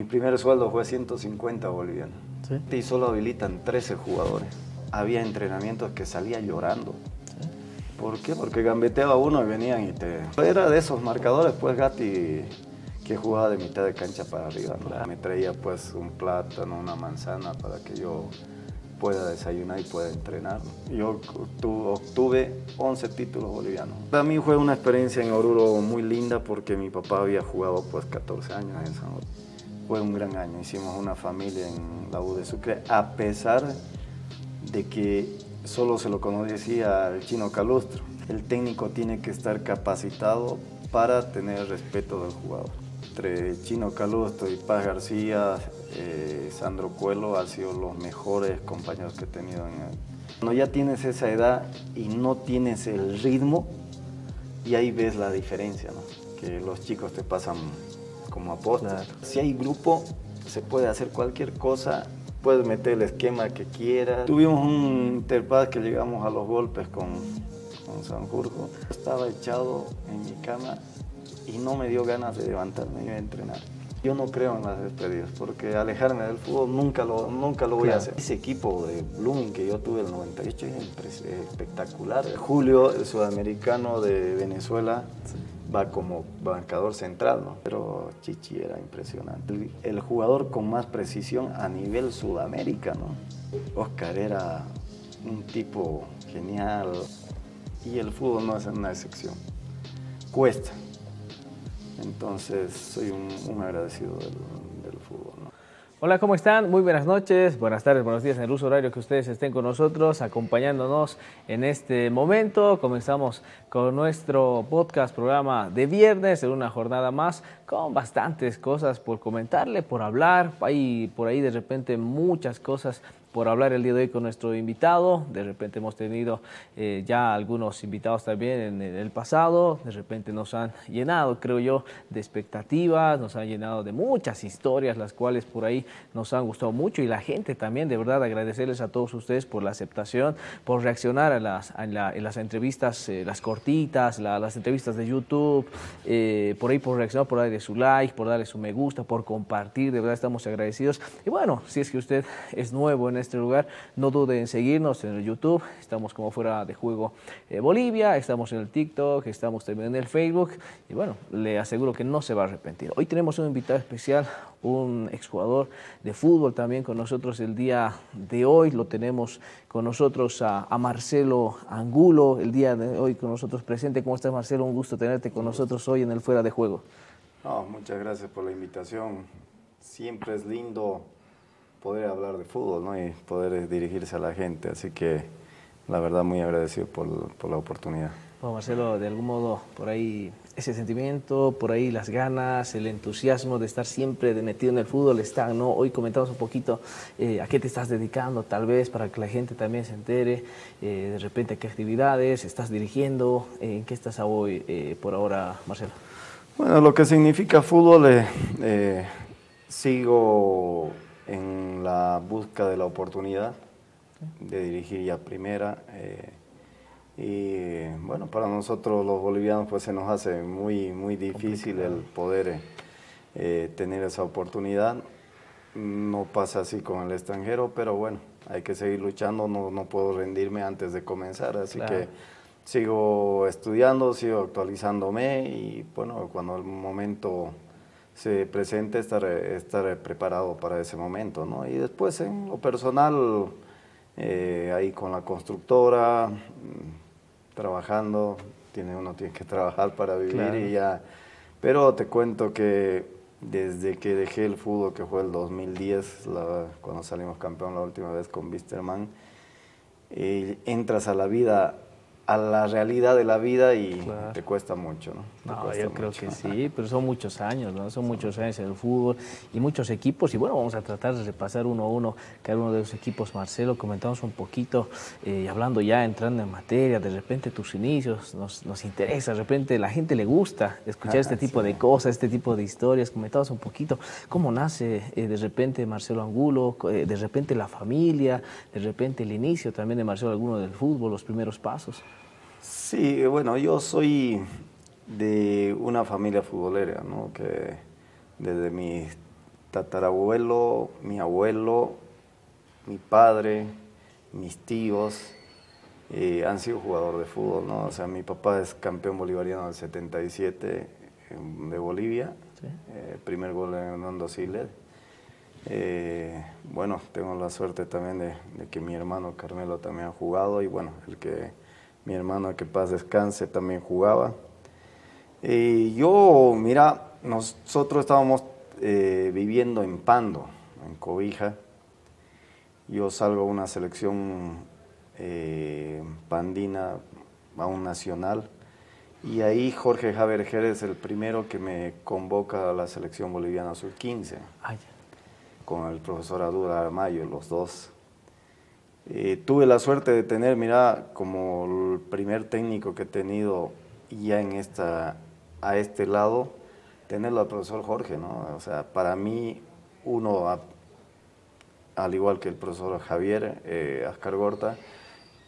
primer sueldo fue 150 bolivianos. Sí. Y solo habilitan 13 jugadores. Había entrenamientos que salía llorando. Sí. ¿Por qué? Porque gambeteaba uno y venían y te... Era de esos marcadores, pues, Gatti, que jugaba de mitad de cancha para arriba, ¿no? Claro. Me traía, pues, un plátano, una manzana para que yo pueda desayunar y pueda entrenar. Yo obtuve 11 títulos bolivianos. Para mí fue una experiencia en Oruro muy linda porque mi papá había jugado, pues, 14 años en San Oruro. Fue un gran año, hicimos una familia en la U de Sucre, a pesar de que solo se lo conocía al Chino Calustro. El técnico tiene que estar capacitado para tener el respeto del jugador. Entre Chino Calustro y Paz García, Sandro Cuelo han sido los mejores compañeros que he tenido en el... Cuando ya tienes esa edad y no tienes el ritmo, y ahí ves la diferencia, ¿no? Que los chicos te pasan como apóstoles. Claro. Si hay grupo, se puede hacer cualquier cosa, puedes meter el esquema que quieras. Tuvimos un interpaz que llegamos a los golpes con Sanjurjo. Estaba echado en mi cama y no me dio ganas de levantarme y a entrenar. Yo no creo en las despedidas, porque alejarme del fútbol nunca lo voy a hacer. Ese equipo de Blooming que yo tuve en el 98 es espectacular. Julio, el sudamericano de Venezuela, va como bancador central, ¿no? Pero Chichi era impresionante. El jugador con más precisión a nivel Sudamérica, ¿no? Oscar era un tipo genial y el fútbol no es una excepción. Cuesta. Entonces soy un agradecido del fútbol, ¿no? Hola, ¿cómo están? Muy buenas noches, buenas tardes, buenos días en el uso horario que ustedes estén con nosotros, acompañándonos en este momento. Comenzamos con nuestro podcast, programa de viernes, en una jornada más, con bastantes cosas por comentarle, por hablar. Hay por ahí de repente muchas cosas por hablar el día de hoy con nuestro invitado. De repente hemos tenido ya algunos invitados también en el pasado. De repente nos han llenado, creo yo, de expectativas, nos han llenado de muchas historias, las cuales por ahí nos han gustado mucho. Y la gente también, de verdad, agradecerles a todos ustedes por la aceptación, por reaccionar a las entrevistas, las cortitas, las entrevistas de YouTube, por ahí por reaccionar, por darle su like, por darle su me gusta, por compartir. De verdad estamos agradecidos. Y bueno, si es que usted es nuevo en este lugar, no dude en seguirnos en el YouTube. Estamos como Fuera de Juego Bolivia, estamos en el TikTok, estamos también en el Facebook y bueno, le aseguro que no se va a arrepentir. Hoy tenemos un invitado especial, un exjugador de fútbol también con nosotros el día de hoy. Lo tenemos con nosotros a Marcelo Angulo el día de hoy con nosotros presente. ¿Cómo estás, Marcelo? Un gusto tenerte con nosotros hoy en el Fuera de Juego. No, muchas gracias por la invitación. Siempre es lindo poder hablar de fútbol, ¿no? Y poder dirigirse a la gente, así que la verdad muy agradecido por la oportunidad. Bueno, Marcelo, de algún modo por ahí ese sentimiento, por ahí las ganas, el entusiasmo de estar siempre metido en el fútbol está, ¿no? Hoy comentamos un poquito a qué te estás dedicando, tal vez para que la gente también se entere, de repente a qué actividades estás dirigiendo, en qué estás hoy por ahora, Marcelo. Bueno, lo que significa fútbol, sigo en la busca de la oportunidad de dirigir ya primera. Y bueno, para nosotros los bolivianos pues se nos hace muy difícil el poder tener esa oportunidad. No pasa así con el extranjero, pero bueno, hay que seguir luchando, no puedo rendirme antes de comenzar, así claro. Que sigo estudiando, sigo actualizándome y bueno, cuando el momento se presente estar preparado para ese momento, ¿no? Y después en lo personal, ahí con la constructora, trabajando, uno tiene que trabajar para vivir, claro. Y ya, pero te cuento que desde que dejé el fútbol, que fue el 2010, cuando salimos campeón la última vez con Wisterman, entras a la vida, a la realidad de la vida y claro. Te cuesta mucho, ¿no? No, yo creo que sí, pero son muchos años, ¿no? Son muchos años en el fútbol y muchos equipos. Y bueno, vamos a tratar de repasar uno a uno cada uno de los equipos. Marcelo, comentamos un poquito, hablando ya, entrando en materia, de repente tus inicios nos interesa, de repente la gente le gusta escuchar este tipo de cosas, este tipo de historias. Comentamos un poquito cómo nace de repente Marcelo Angulo, de repente la familia, de repente el inicio también de Marcelo Angulo del fútbol, los primeros pasos. Sí, bueno, yo soy de una familia futbolera, ¿no? Que desde mis tatarabuelo, mi abuelo, mi padre, mis tíos han sido jugadores de fútbol, ¿no? O sea, mi papá es campeón bolivariano del 77 de Bolivia, sí. Primer gol en Hernando Siles. Bueno, tengo la suerte también de que mi hermano Carmelo también ha jugado y bueno, mi hermano, que paz descanse, también jugaba. Yo, mira, nosotros estábamos viviendo en Pando, en Cobija. Yo salgo a una selección pandina, a un nacional, y ahí Jorge Javier Jerez es el primero que me convoca a la selección boliviana sub-15, con el profesor Adura Armayo, los dos. Tuve la suerte de tener, mira, como el primer técnico que he tenido ya a este lado, tenerlo al profesor Jorge, ¿no? O sea, para mí, al igual que el profesor Javier Ascargorta,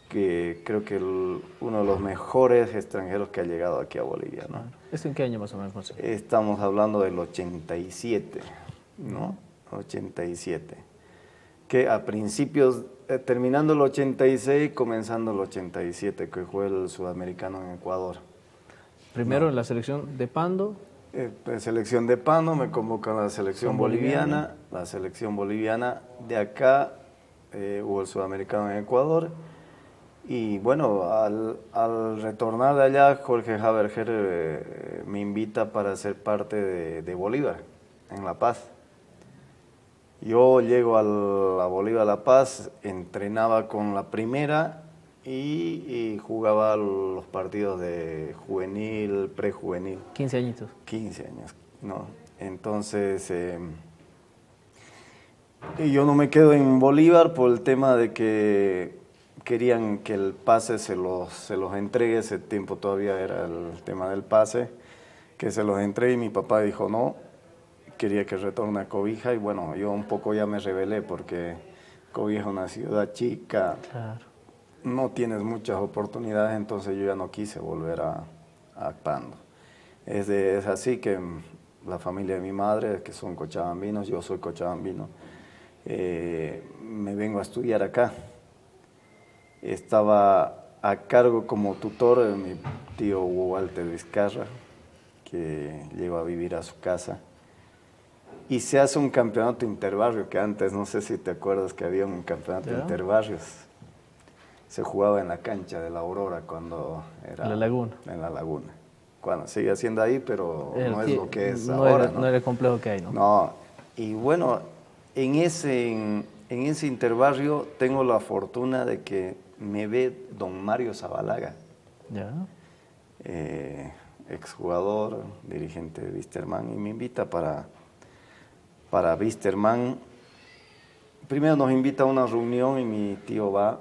que creo que uno de los mejores extranjeros que ha llegado aquí a Bolivia, ¿no? ¿Esto en qué año más o menos, José? Estamos hablando del 87, ¿no? 87. Que a principios, terminando el 86, comenzando el 87, que fue el sudamericano en Ecuador. Primero en la selección de Pando. Selección de Pando, me convocan a la selección boliviana. La selección boliviana de acá, hubo el sudamericano en Ecuador. Y bueno, al retornar de allá, Jorge Haberger me invita para ser parte de Bolívar, en La Paz. Yo llego a Bolívar La Paz, entrenaba con la primera y jugaba los partidos de juvenil, prejuvenil. 15 añitos. 15 años, ¿no? Entonces, yo no me quedo en Bolívar por el tema de que querían que el pase se los entregue. Ese tiempo todavía era el tema del pase, que se los entregue, y mi papá dijo no, quería que retorne a Cobija, y bueno, yo un poco ya me rebelé porque Cobija es una ciudad chica, claro. No tienes muchas oportunidades, entonces yo ya no quise volver a Pando. Es así que la familia de mi madre, que son cochabambinos, yo soy cochabambino, me vengo a estudiar acá. Estaba a cargo como tutor de mi tío Walter Vizcarra, que llegó a vivir a su casa. Y se hace un campeonato interbarrio, que antes, no sé si te acuerdas que había un campeonato interbarrios. Se jugaba en la cancha de la Aurora cuando era... En la Laguna. En la Laguna. Cuando sigue siendo ahí, pero no es lo que es ahora, ¿no? No era el complejo que hay, ¿no? No, y bueno, en ese interbarrio tengo la fortuna de que me ve don Mario Zabalaga, exjugador, dirigente de Wisterman, y me invita para Wisterman. Primero nos invita a una reunión y mi tío va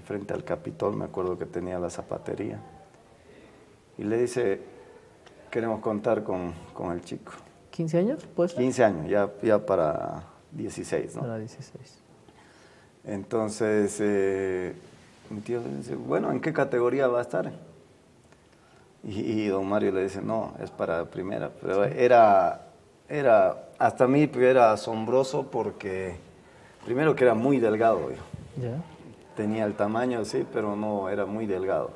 frente al Capitol, me acuerdo que tenía la zapatería, y le dice, queremos contar con el chico. ¿15 años? Pues 15 años, ya para 16, ¿no? Para 16. Entonces, mi tío le dice, bueno, ¿en qué categoría va a estar? Y don Mario le dice, no, es para primera. Pero sí. Hasta a mí era asombroso porque, primero que era muy delgado, yo. Tenía el tamaño, sí, pero no, era muy delgado.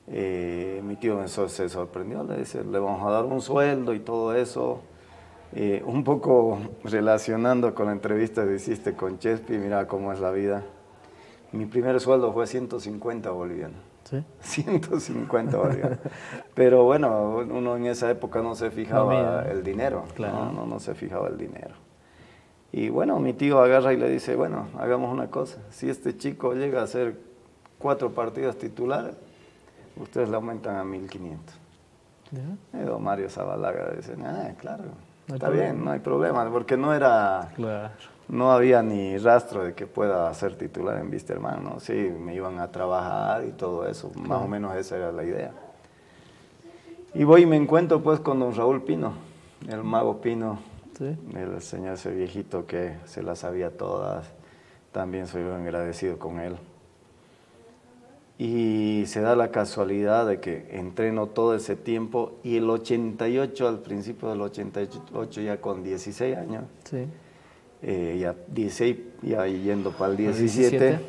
Mi tío se sorprendió, le dice, le vamos a dar un sueldo y todo eso. Un poco relacionando con la entrevista que hiciste con Chespi, mira cómo es la vida. Mi primer sueldo fue 150 bolivianos. ¿Sí? 150 bolivianos. Pero bueno, uno en esa época no se fijaba el dinero. Claro. No se fijaba el dinero. Y bueno, mi tío agarra y le dice, bueno, hagamos una cosa. Si este chico llega a hacer 4 partidos titulares, ustedes le aumentan a 1500. Don Mario Zabalaga dice, claro. Está bien, no hay problema, porque no había ni rastro de que pueda ser titular en Wisterman, ¿no? Sí, me iban a trabajar y todo eso, más o menos esa era la idea. Y voy y me encuentro pues con don Raúl Pino, el mago Pino, ¿sí? El señor ese viejito que se las sabía todas, también soy agradecido con él. Y se da la casualidad de que entreno todo ese tiempo y el 88, al principio del 88, ya con 16 años, Sí. Ya 16, ya yendo para el Al 17,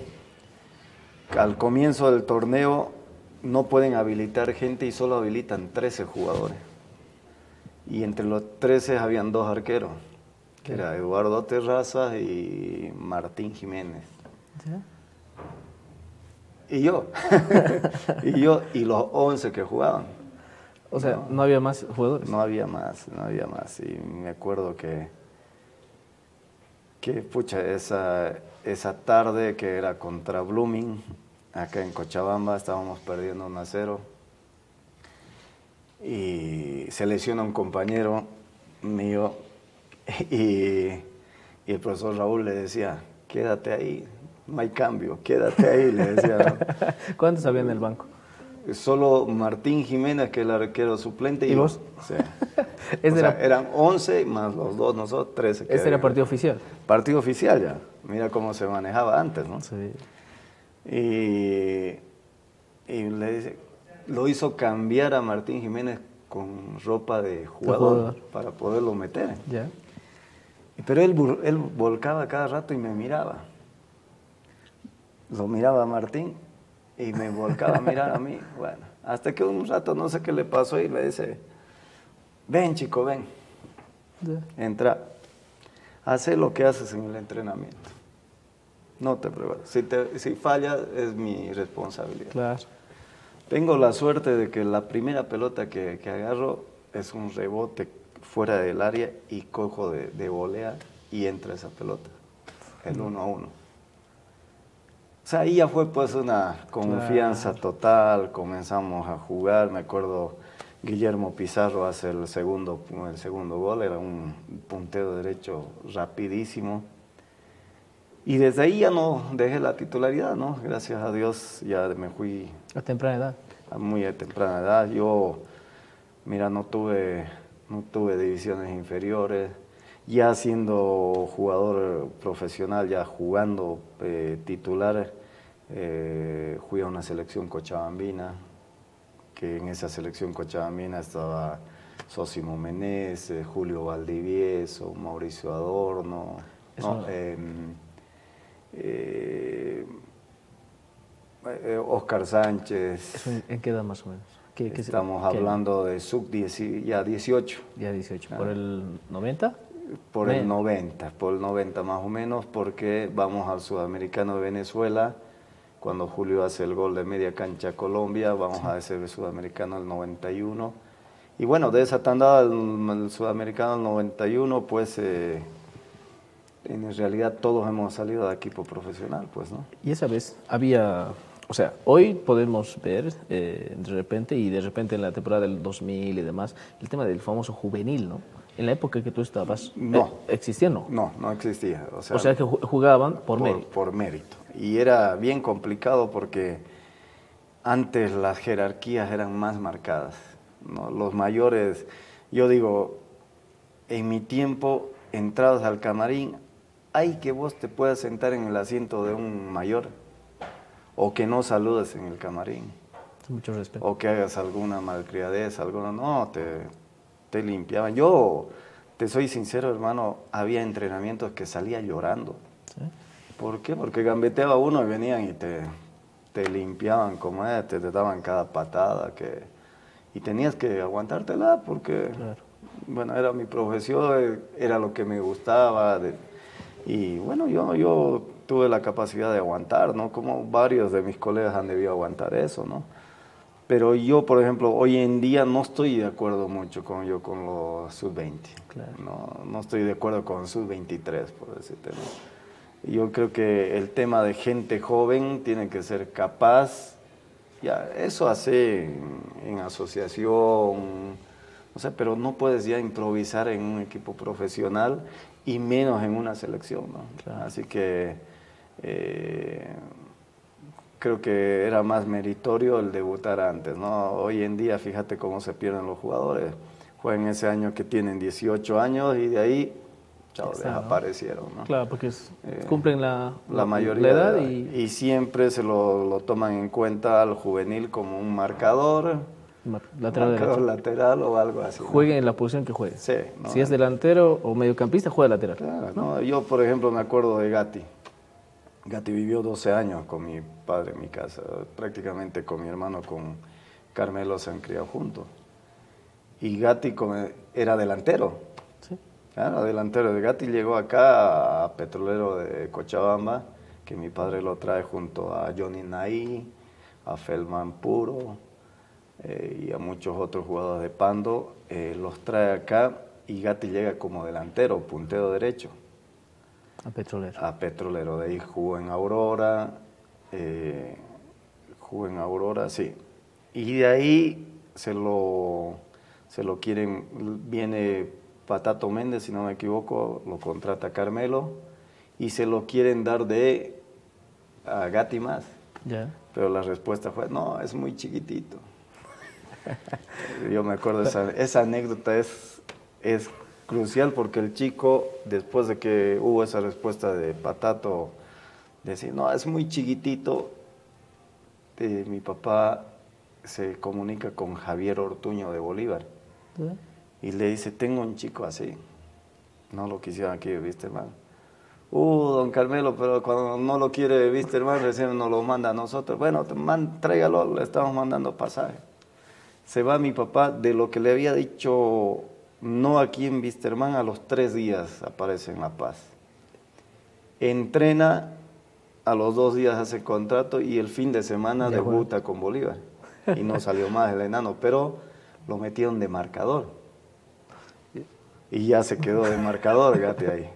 al comienzo del torneo no pueden habilitar gente y solo habilitan 13 jugadores. Y entre los 13 habían 2 arqueros, que era Eduardo Terrazas y Martín Jiménez. ¿Sí? Y yo, y los 11 que jugaban. O sea, no había más jugadores. No había más. Y me acuerdo que pucha, esa tarde que era contra Blooming, acá en Cochabamba, estábamos perdiendo 1-0. Y se lesiona un compañero mío y el profesor Raúl le decía, quédate ahí. No hay cambio, quédate ahí, le decía. ¿No? ¿Cuántos había en el banco? Solo Martín Jiménez, que es el arquero suplente. ¿Y vos? Sí. Eran 11 más los 2, nosotros 13. ¿Este era partido oficial? Partido oficial ya. Mira cómo se manejaba antes, ¿no? Sí. Y le dice, lo hizo cambiar a Martín Jiménez con ropa de jugador para poderlo meter. Ya. Pero él volcaba cada rato y me miraba. Lo miraba a Martín y me volcaba a mirar a mí. Bueno, hasta que un rato no sé qué le pasó y le dice, ven chico, ven. Ya. Entra, haz lo que haces en el entrenamiento. No te preocupes. Si fallas es mi responsabilidad. Claro. Tengo la suerte de que la primera pelota que agarro es un rebote fuera del área y cojo de volea y entra esa pelota. El 1-1. O sea, ahí ya fue pues una confianza total, comenzamos a jugar, me acuerdo Guillermo Pizarro hace el segundo gol, era un puntero derecho rapidísimo. Y desde ahí ya no dejé la titularidad, ¿no? Gracias a Dios ya me fui... A temprana edad. A muy temprana edad. Yo, mira, no tuve divisiones inferiores. Ya siendo jugador profesional, ya jugando titular, fui a una selección cochabambina, que en esa selección cochabambina estaba Sosimo Menez, Julio Valdivieso, Mauricio Adorno, ¿no? Oscar Sánchez. ¿Eso en qué edad más o menos? Estamos hablando de sub-18. Ya 18. Ya 18. ¿Por el 90? Por el 90 más o menos, porque vamos al Sudamericano de Venezuela, cuando Julio hace el gol de media cancha a Colombia, vamos a ese Sudamericano del 91. Y bueno, de esa tanda el Sudamericano del 91, pues en realidad todos hemos salido de equipo profesional, pues, ¿no? Y esa vez había, o sea, hoy podemos ver de repente en la temporada del 2000 y demás, el tema del famoso juvenil, ¿no? En la época que tú estabas, no. ¿Existía o no? No existía. O sea que jugaban por mérito. Por mérito. Y era bien complicado porque antes las jerarquías eran más marcadas, ¿no? Los mayores, yo digo, en mi tiempo, entrados al camarín, hay que vos te puedas sentar en el asiento de un mayor o que no saludes en el camarín. Mucho respeto. O que hagas alguna malcriadez, no, te limpiaban. Yo, te soy sincero, hermano, había entrenamientos que salía llorando. ¿Sí? ¿Por qué? Porque gambeteaba uno y venían y te limpiaban como te daban cada patada y tenías que aguantártela porque, claro, bueno, era mi profesión, era lo que me gustaba. Y bueno, yo tuve la capacidad de aguantar, ¿no? Como varios de mis colegas han debido aguantar eso, ¿no? Pero yo, por ejemplo, hoy en día no estoy de acuerdo mucho con los sub-20. Claro. No estoy de acuerdo con sub-23, por decirte, ¿no? Yo creo que el tema de gente joven tiene que ser capaz, ya, eso hace en asociación, no sé, pero no puedes ya improvisar en un equipo profesional y menos en una selección, ¿no? Claro. Así que creo que era más meritorio el debutar antes, ¿no? Hoy en día, fíjate cómo se pierden los jugadores. Juegan ese año que tienen 18 años y de ahí chao, Está, desaparecieron, ¿no? Claro, porque cumplen la mayoría la edad de edad. Y siempre se lo toman en cuenta al juvenil como un marcador, lateral derecho. lateral o algo así, ¿no? Juegue en la posición que juegue. Sí, ¿no? Si es delantero o mediocampista, juega lateral. Claro, ¿no? ¿no? Yo, por ejemplo, me acuerdo de Gatti. Gatti vivió 12 años con mi padre en mi casa, prácticamente con mi hermano, con Carmelo se han criado juntos. Y Gatti era delantero. Sí. Claro, delantero. Gatti llegó acá a Petrolero de Cochabamba, que mi padre lo trae junto a Johnny Naí, a Feldman Puro y a muchos otros jugadores de Pando. Los trae acá y Gatti llega como delantero, puntero derecho. A Petrolero. A Petrolero. De ahí jugó en Aurora, sí. Y de ahí se lo quieren, viene Patato Méndez, si no me equivoco, lo contrata Carmelo y se lo quieren dar a Gatti más. Ya. Pero la respuesta fue, no, es muy chiquitito. Yo me acuerdo, esa anécdota es crucial porque el chico, después de que hubo esa respuesta de Patato, decía, no, es muy chiquitito, mi papá se comunica con Javier Ortuño de Bolívar. ¿Sí? Y le dice, tengo un chico así. No lo quisieron aquí, Wisterman. Don Carmelo, pero cuando no lo quiere Wisterman, recién nos lo manda a nosotros. Bueno, tráigalo, le estamos mandando pasaje. Se va mi papá, de lo que le había dicho, no aquí en Wisterman, a los 3 días aparece en La Paz. Entrena, a los 2 días hace contrato y el fin de semana debuta con Bolívar. Y no salió más el enano, pero lo metieron de marcador. Y ya se quedó de marcador Gatti ahí.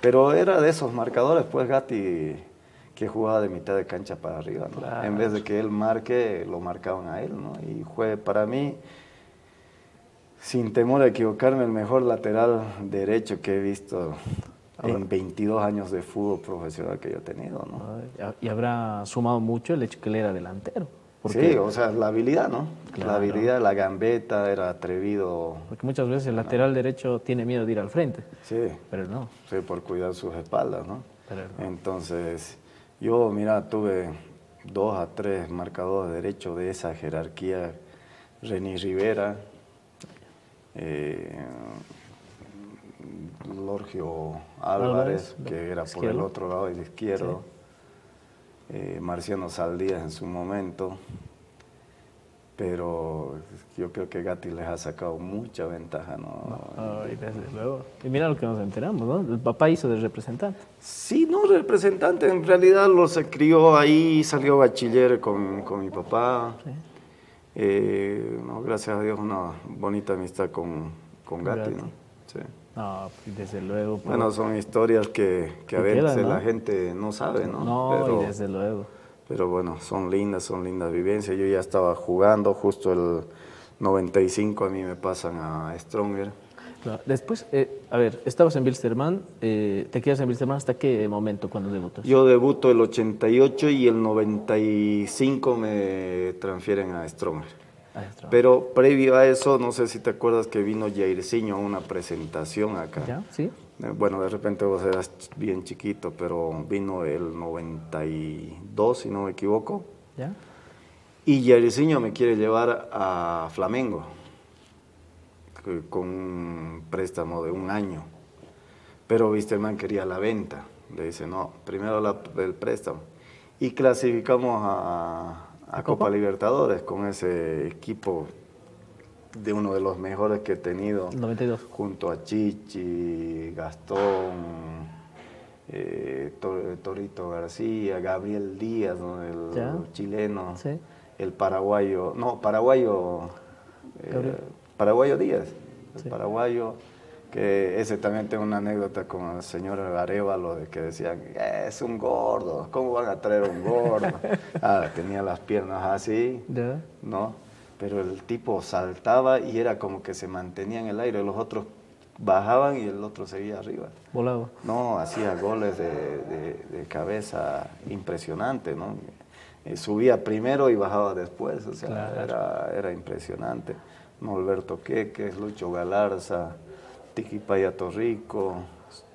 Pero era de esos marcadores, pues Gatti, que jugaba de mitad de cancha para arriba, ¿no? Claro. En vez de que él marque, lo marcaban a él, ¿no? Y fue para mí, sin temor a equivocarme, el mejor lateral derecho que he visto en 22 años de fútbol profesional que yo he tenido, ¿no? Y habrá sumado mucho el hecho que él era delantero. Sí, o sea, la habilidad, ¿no? Claro. La habilidad, la gambeta, era atrevido. Porque muchas veces el lateral derecho tiene miedo de ir al frente. Sí. Pero no. Sí, por cuidar sus espaldas, ¿no? Pero no. Entonces, yo, mira, tuve 2 a 3 marcadores derechos de esa jerarquía. René Rivera, Lorgio Álvarez, que era por el otro lado, el izquierdo. Sí. Marciano Saldías en su momento, pero yo creo que Gatti les ha sacado mucha ventaja, ¿no? Ay, desde luego. Y mira lo que nos enteramos, ¿no? El papá hizo de representante. Sí, no, representante, en realidad se crió ahí, salió bachiller con mi papá. Sí. No, gracias a Dios, una bonita amistad con Gatti, ¿no? Sí. No, desde luego. Pero bueno, son historias que a veces ¿no? La gente no sabe, ¿no? No, y desde luego. Pero bueno, son lindas vivencias. Yo ya estaba jugando, justo el 95 a mí me pasan a Stronger. Claro. Después, a ver, estabas en Wilstermann, ¿te quedas en Wilstermann hasta qué momento cuando debutas? Yo debuto el 88 y el 95 me transfieren a Stronger. Pero previo a eso, no sé si te acuerdas que vino Jairzinho a una presentación acá. ¿Ya? ¿Sí? Bueno, de repente vos eras bien chiquito, pero vino el 92, si no me equivoco. ¿Ya? Y Jairzinho me quiere llevar a Flamengo con un préstamo de 1 año. Pero Wisterman quería la venta. Le dice, no, primero el préstamo. Y clasificamos a Copa Libertadores con ese equipo de uno de los mejores que he tenido. 92. Junto a Chichi, Gastón, Torito García, Gabriel Díaz, ¿no? El chileno, sí. El paraguayo, no, paraguayo Díaz, el sí. Paraguayo, que ese también tengo una anécdota con el señor Arevalo, de que decían, es un gordo, ¿cómo van a traer un gordo? Tenía las piernas así, ¿ya? ¿no? Pero el tipo saltaba y era como que se mantenía en el aire, los otros bajaban y el otro seguía arriba. Volaba. No, hacía goles de cabeza impresionante, ¿no? Subía primero y bajaba después, o sea, claro. Era impresionante. Norberto Queques, Lucho Galarza, Tiki Paya Torrico,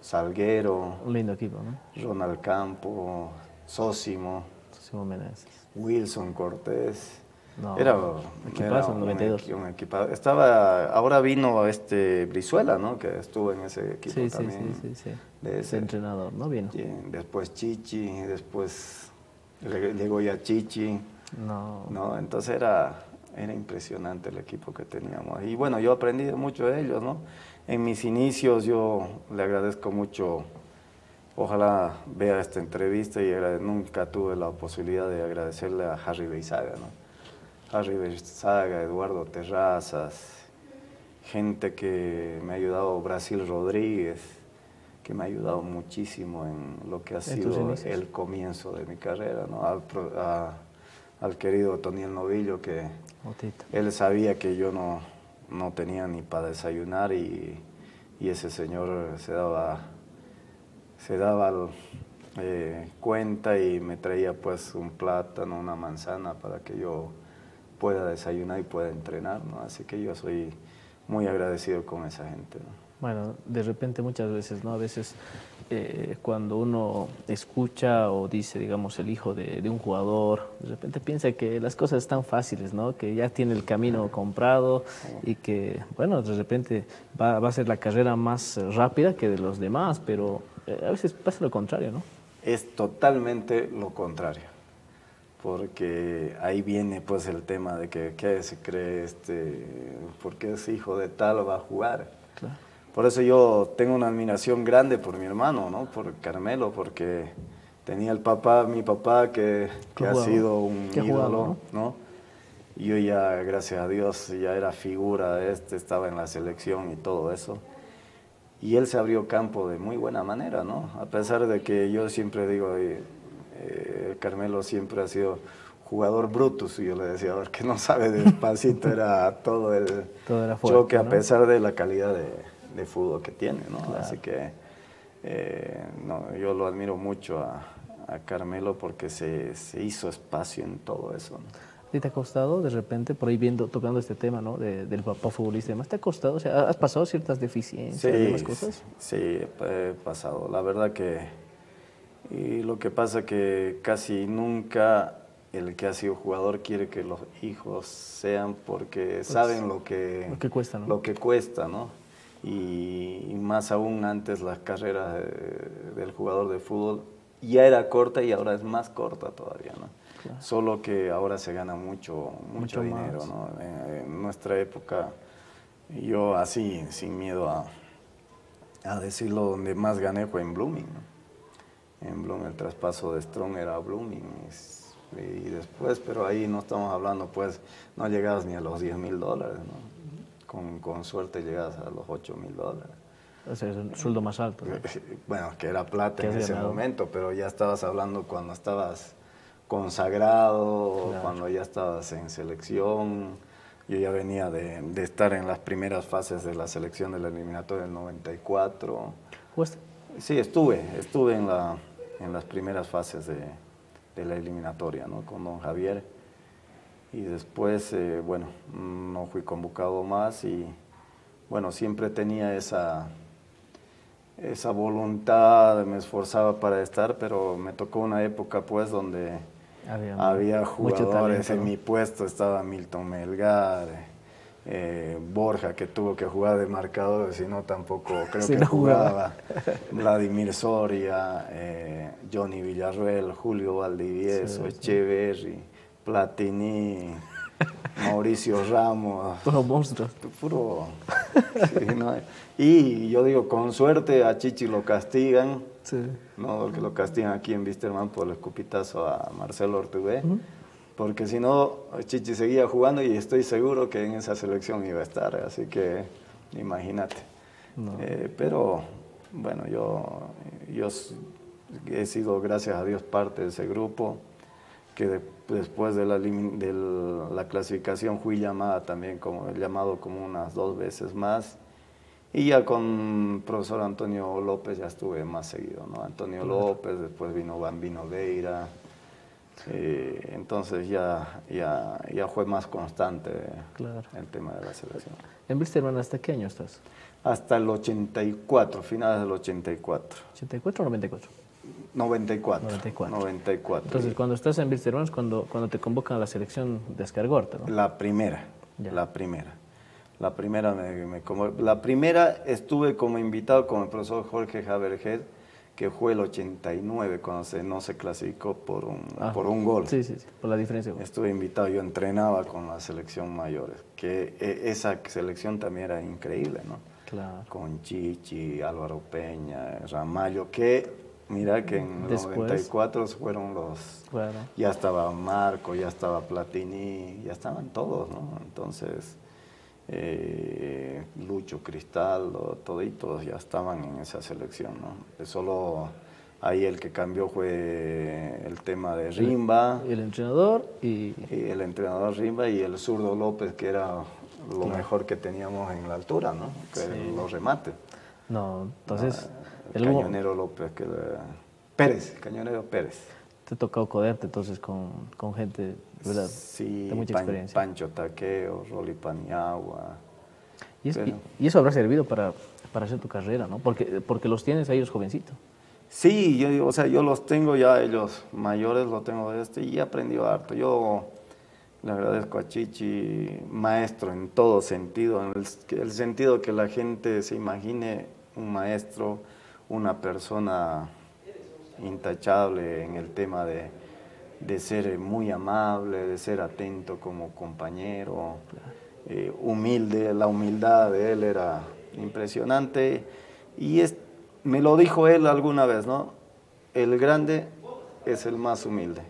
Salguero, Un lindo equipo, ¿no? Ronald Campo, Sósimo, Simón Meneses. Wilson Cortés. No, Era, equipazo en un, 92. un equipo. Estaba, ahora vino Brizuela, ¿no? Que estuvo en ese equipo Sí, sí, también. sí, sí, sí. De Ese ese. entrenador, ¿no? Vino. Y después Chichi, después llegó ya Chichi, No. ¿no? Entonces era impresionante el equipo que teníamos. Y bueno, yo aprendí mucho de ellos, ¿no? En mis inicios yo le agradezco mucho. Ojalá vea esta entrevista y nunca tuve la posibilidad de agradecerle a Harry Beizaga, ¿no? Harry Beizaga, Eduardo Terrazas, gente que me ha ayudado, Brasil Rodríguez, que me ha ayudado muchísimo en lo que ha sido el comienzo de mi carrera, ¿no? Al querido Toniel Novillo, que él sabía que yo no tenía ni para desayunar y ese señor se daba cuenta y me traía pues un plátano, una manzana para que yo pueda desayunar y pueda entrenar, ¿no? Así que yo soy muy agradecido con esa gente, ¿no? Bueno, de repente muchas veces, ¿no? A veces cuando uno escucha o dice, digamos, el hijo de un jugador, de repente piensa que las cosas están fáciles, ¿no? Que ya tiene el camino comprado y que, bueno, de repente va a ser la carrera más rápida que de los demás, pero a veces pasa lo contrario, ¿no? Es totalmente lo contrario, porque ahí viene pues el tema de que ¿qué se cree porque es hijo de tal va a jugar? Claro. Por eso yo tengo una admiración grande por mi hermano, ¿no? Por Carmelo, porque tenía mi papá que ha sido un ídolo, ¿no? Y yo ya, gracias a Dios, ya era figura, estaba en la selección y todo eso. Y él se abrió campo de muy buena manera, ¿no? A pesar de que yo siempre digo, Carmelo siempre ha sido jugador brutus, y yo le decía, a ver, que no sabe despacito, era todo el era fuerte, choque, ¿no? a pesar de la calidad de fútbol que tiene, ¿no? Claro. Así que yo lo admiro mucho a Carmelo porque se hizo espacio en todo eso, ¿no? ¿Y te ha costado de repente, por ahí tocando este tema, ¿no? Del papá futbolista y demás, te ha costado? O sea, ¿has pasado ciertas deficiencias y demás cosas? Sí, he pasado. La verdad y lo que pasa que casi nunca el que ha sido jugador quiere que los hijos sean porque pues, saben lo que cuesta, ¿no? Lo que cuesta, ¿no? Y más aún antes la carrera del jugador de fútbol ya era corta y ahora es más corta todavía, ¿no? Claro. Solo que ahora se gana mucho dinero, más, ¿no? En nuestra época, yo así, sin miedo a decirlo, donde más gané fue en Blooming, ¿no? En Blooming, el traspaso de Strong era Blooming. Y después, pero ahí no estamos hablando, pues, no llegabas ni a los $10,000, ¿no? Con suerte llegabas a los $8,000. O sea, es un sueldo más alto, ¿no? Bueno, que era plata en ese momento, pero ya estabas hablando cuando estabas consagrado, claro, cuando ya estabas en selección. Yo ya venía de estar en las primeras fases de la selección de la eliminatoria del 94. ¿Jugaste? Sí, estuve en las primeras fases de la eliminatoria, ¿no? Con don Javier. Y después, bueno, no fui convocado más y, bueno, siempre tenía esa voluntad, me esforzaba para estar, pero me tocó una época, pues, donde había jugadores talento, ¿no? En mi puesto estaba Milton Melgar, Borja, que tuvo que jugar de marcador, si no tampoco creo que no jugaba. Vladimir Soria, Johnny Villarruel, Julio Valdivieso, Echeverri, Platini, Mauricio Ramos. Puro monstruos. Puro. Sí, ¿no? Y yo digo, con suerte a Chichi lo castigan. Sí. No, que lo castigan aquí en Wisterman por el escupitazo a Marcelo Ortubé. Porque si no, Chichi seguía jugando y estoy seguro que en esa selección iba a estar. Así que imagínate. No. Pero bueno, yo he sido, gracias a Dios, parte de ese grupo. Que después de la clasificación fui llamado como unas 2 veces más. Y ya con profesor Antonio López ya estuve más seguido, ¿no? Antonio López, después vino Bambino Veira, Entonces ya fue más constante Claro. el tema de la selección. ¿En Wilstermann hasta qué año estás? Hasta el 84, finales del 84. ¿84 o 94? 94. 94. 94. Entonces, cuando estás en Wilstermann es cuando te convocan a la selección de Escargorta, ¿no? La primera, Ya. la primera. La primera estuve como invitado con el profesor Jorge Haberhead, que fue el 89, cuando no se clasificó por un gol. Sí, por la diferencia. Estuve invitado, yo entrenaba con la selección mayores, que esa selección también era increíble, ¿no? Claro. Con Chichi, Álvaro Peña, Ramallo, que mira que en el 94 fueron los... Claro. Ya estaba Marco, ya estaba Platini, ya estaban todos, ¿no? Entonces... Lucho, Cristaldo, toditos ya estaban en esa selección, ¿no? Solo ahí el que cambió fue el tema de Rimba. El entrenador y el entrenador Rimba y el zurdo López, que era lo mejor que teníamos en la altura, ¿no? Que los remates. No, entonces... el Cañonero López, Cañonero Pérez. Te ha tocado coderte entonces con gente, ¿verdad? Sí, de mucha experiencia. Pancho Taqueo, Rolly Paniagua. Y eso habrá servido para hacer tu carrera, ¿no? Porque los tienes a ellos jovencitos. Sí, yo los tengo ya, ellos mayores, los tengo y he aprendido harto. Yo le agradezco a Chichi, maestro en todo sentido, en el sentido que la gente se imagine un maestro, una persona intachable en el tema de ser muy amable, de ser atento como compañero, humilde. La humildad de él era impresionante y me lo dijo él alguna vez, ¿no? El grande es el más humilde.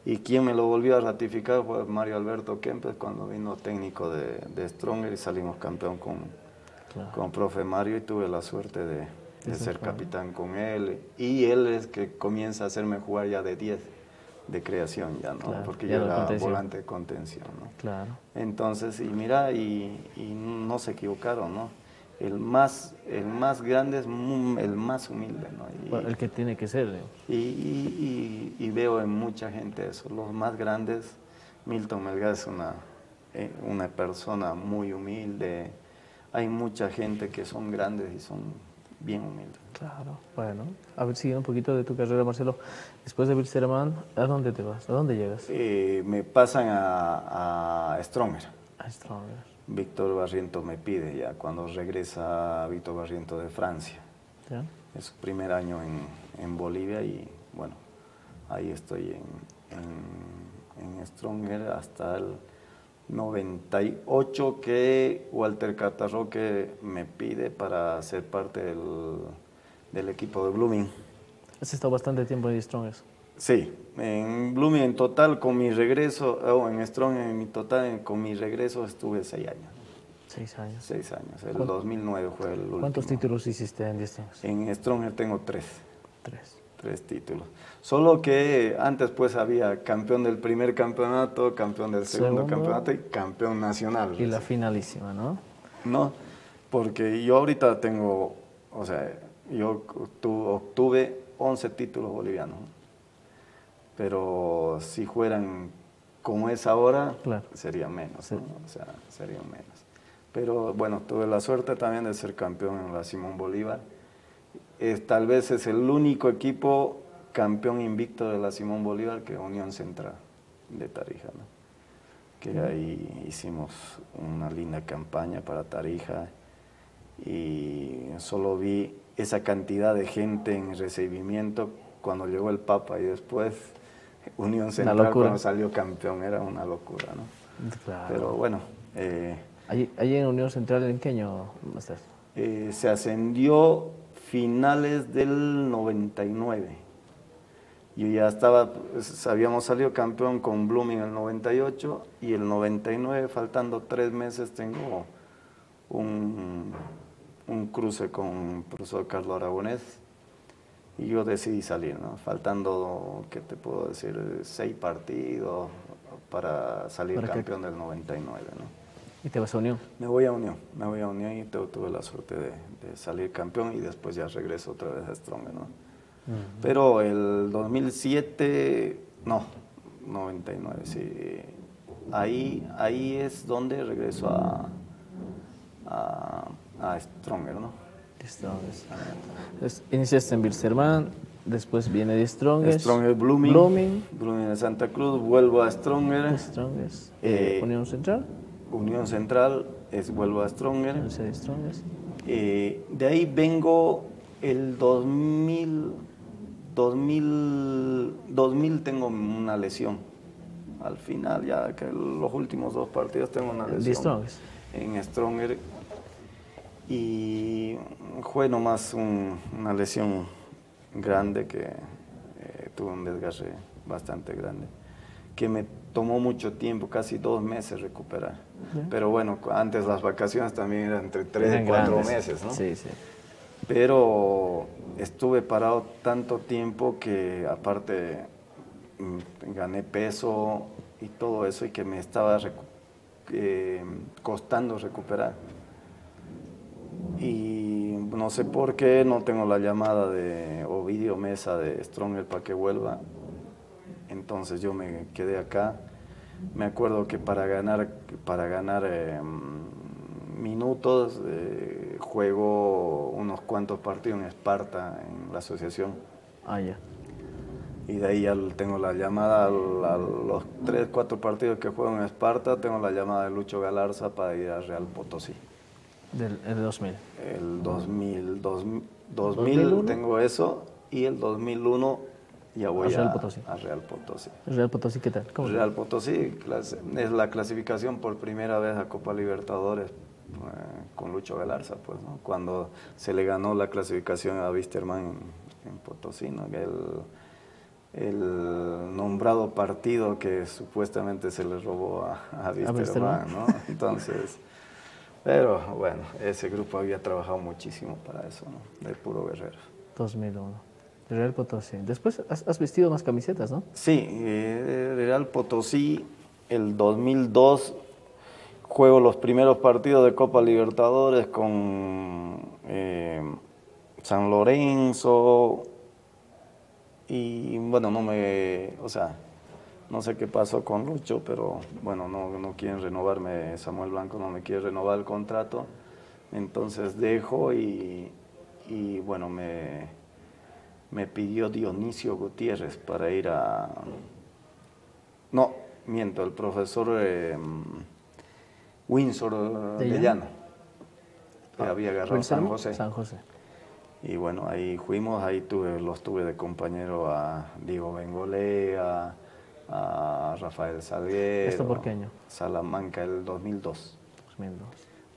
Y quien me lo volvió a ratificar fue Mario Alberto Kempes cuando vino técnico de Stronger y salimos campeón con profe Mario, y tuve la suerte de ser capitán con él, y él es que comienza a hacerme jugar ya de 10 de creación ya, ¿no? Claro, porque ya yo era contención. volante de contención, ¿no? Claro. Entonces, y mira, y no se equivocaron, ¿no? El más grande es el más humilde, ¿no? El que tiene que ser. Y veo en mucha gente eso, los más grandes. Milton Melgar es una persona muy humilde. Hay mucha gente que son grandes y son bien humildes. Claro, bueno, a ver, sigue un poquito de tu carrera, Marcelo. Después de Wilstermann, ¿a dónde te vas? ¿A dónde llegas? Me pasan a Stronger. A Stronger. Víctor Barriento me pide ya, cuando regresa Víctor Barriento de Francia. ¿Ya? Es su primer año en Bolivia y bueno, ahí estoy en Stronger hasta el 98, que Walter Catarroque me pide para ser parte del equipo de Blooming. Has estado bastante tiempo en Strongers. Sí, en Blooming en total con mi regreso, en Stronger en mi total con mi regreso estuve 6 años. 6 años. 6 años, el 2009 fue el último. ¿Cuántos títulos hiciste en Strongers? En Stronger tengo 3. 3 títulos. Solo que antes pues había campeón del primer campeonato, campeón del segundo campeonato y campeón nacional. Y la finalísima, ¿no? No, porque yo ahorita tengo, o sea, yo obtuve 11 títulos bolivianos, pero si fueran como es ahora, claro, sería menos, sí, ¿no? O sea, sería menos. Pero bueno, tuve la suerte también de ser campeón en la Simón Bolívar. Tal vez es el único equipo campeón invicto de la Simón Bolívar que Unión Central de Tarija, ¿no? Que ahí hicimos una linda campaña para Tarija y solo vi esa cantidad de gente en recibimiento cuando llegó el Papa y después Unión Central cuando salió campeón, era una locura, ¿no? Claro. Pero bueno. ¿Allí en Unión Central en qué año estás? Se ascendió finales del 99. Yo ya habíamos salido campeón con Blooming en el 98 y el 99, faltando 3 meses, tengo un cruce con el profesor Carlos Aragonés y yo decidí salir, ¿no? Faltando, ¿qué te puedo decir? 6 partidos para salir campeón del 99, ¿no? ¿Y te vas a Unión? Me voy a Unión y tuve la suerte de salir campeón y después ya regreso otra vez a Stronger, ¿no? Pero el 2007 No, 99, sí. Ahí es donde regreso a Stronger, ¿no? Strongest. Entonces, iniciaste en Wilstermann, después viene de Strongest. Stronger Blooming. Blooming. Blooming de Santa Cruz, vuelvo a Stronger. Strongest. Unión Central. Unión Central, vuelvo a Stronger. Universidad de Strongest. De ahí vengo el 2000 tengo una lesión. Al final, ya que los últimos 2 partidos tengo una lesión en Stronger. Y fue nomás una lesión grande que tuve un desgarre bastante grande, que me tomó mucho tiempo, casi 2 meses recuperar. Pero bueno, antes las vacaciones también eran entre 3 y 4 meses, ¿no? Sí, sí. Pero estuve parado tanto tiempo que aparte gané peso y todo eso y que me estaba costando recuperar. Y no sé por qué no tengo la llamada de Ovidio Mesa de Stronger para que vuelva. Entonces yo me quedé acá. Me acuerdo que para ganar minutos juego unos cuantos partidos en Esparta, en la asociación. Ah, ya. Y de ahí ya tengo la llamada a los 3, 4 partidos que juego en Esparta, tengo la llamada de Lucho Galarza para ir a Real Potosí. El 2000. El 2000 tengo eso y el 2001 ya voy a Real Potosí. ¿Real Potosí qué tal? ¿Cómo Real Potosí es la clasificación por primera vez a Copa Libertadores con Lucho Galarza, pues, ¿no? Cuando se le ganó la clasificación a Wilstermann en Potosí, ¿no? El nombrado partido que supuestamente se le robó a Wilstermann, ¿no? Entonces, pero bueno, ese grupo había trabajado muchísimo para eso, ¿no? De puro guerrero. 2001. Real Potosí. Después has vestido más camisetas, ¿no? Sí, Real Potosí, el 2002 juego los primeros partidos de Copa Libertadores con San Lorenzo y bueno, no sé qué pasó con Lucho, pero bueno, no quieren renovarme, Samuel Blanco no me quiere renovar el contrato, entonces dejo y bueno, me pidió Dionisio Gutiérrez para ir a... No, miento, el profesor Windsor de Llano, que había agarrado San José. San José. Y bueno, ahí fuimos, los tuve de compañero a Diego Bengolea, a Rafael Salguero. ¿Esto por qué año? Salamanca, el 2002. 2002.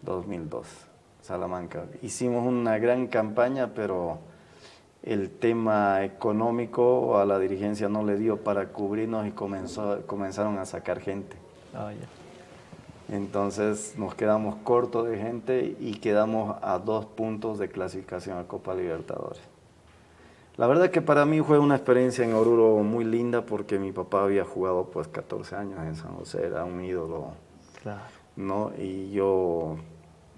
2002, Salamanca. Hicimos una gran campaña, pero el tema económico a la dirigencia no le dio para cubrirnos y comenzaron a sacar gente. Ah, ya. Entonces nos quedamos cortos de gente y quedamos a 2 puntos de clasificación a Copa Libertadores. La verdad que para mí fue una experiencia en Oruro muy linda porque mi papá había jugado pues 14 años en San José, era un ídolo, Claro. ¿no? Y yo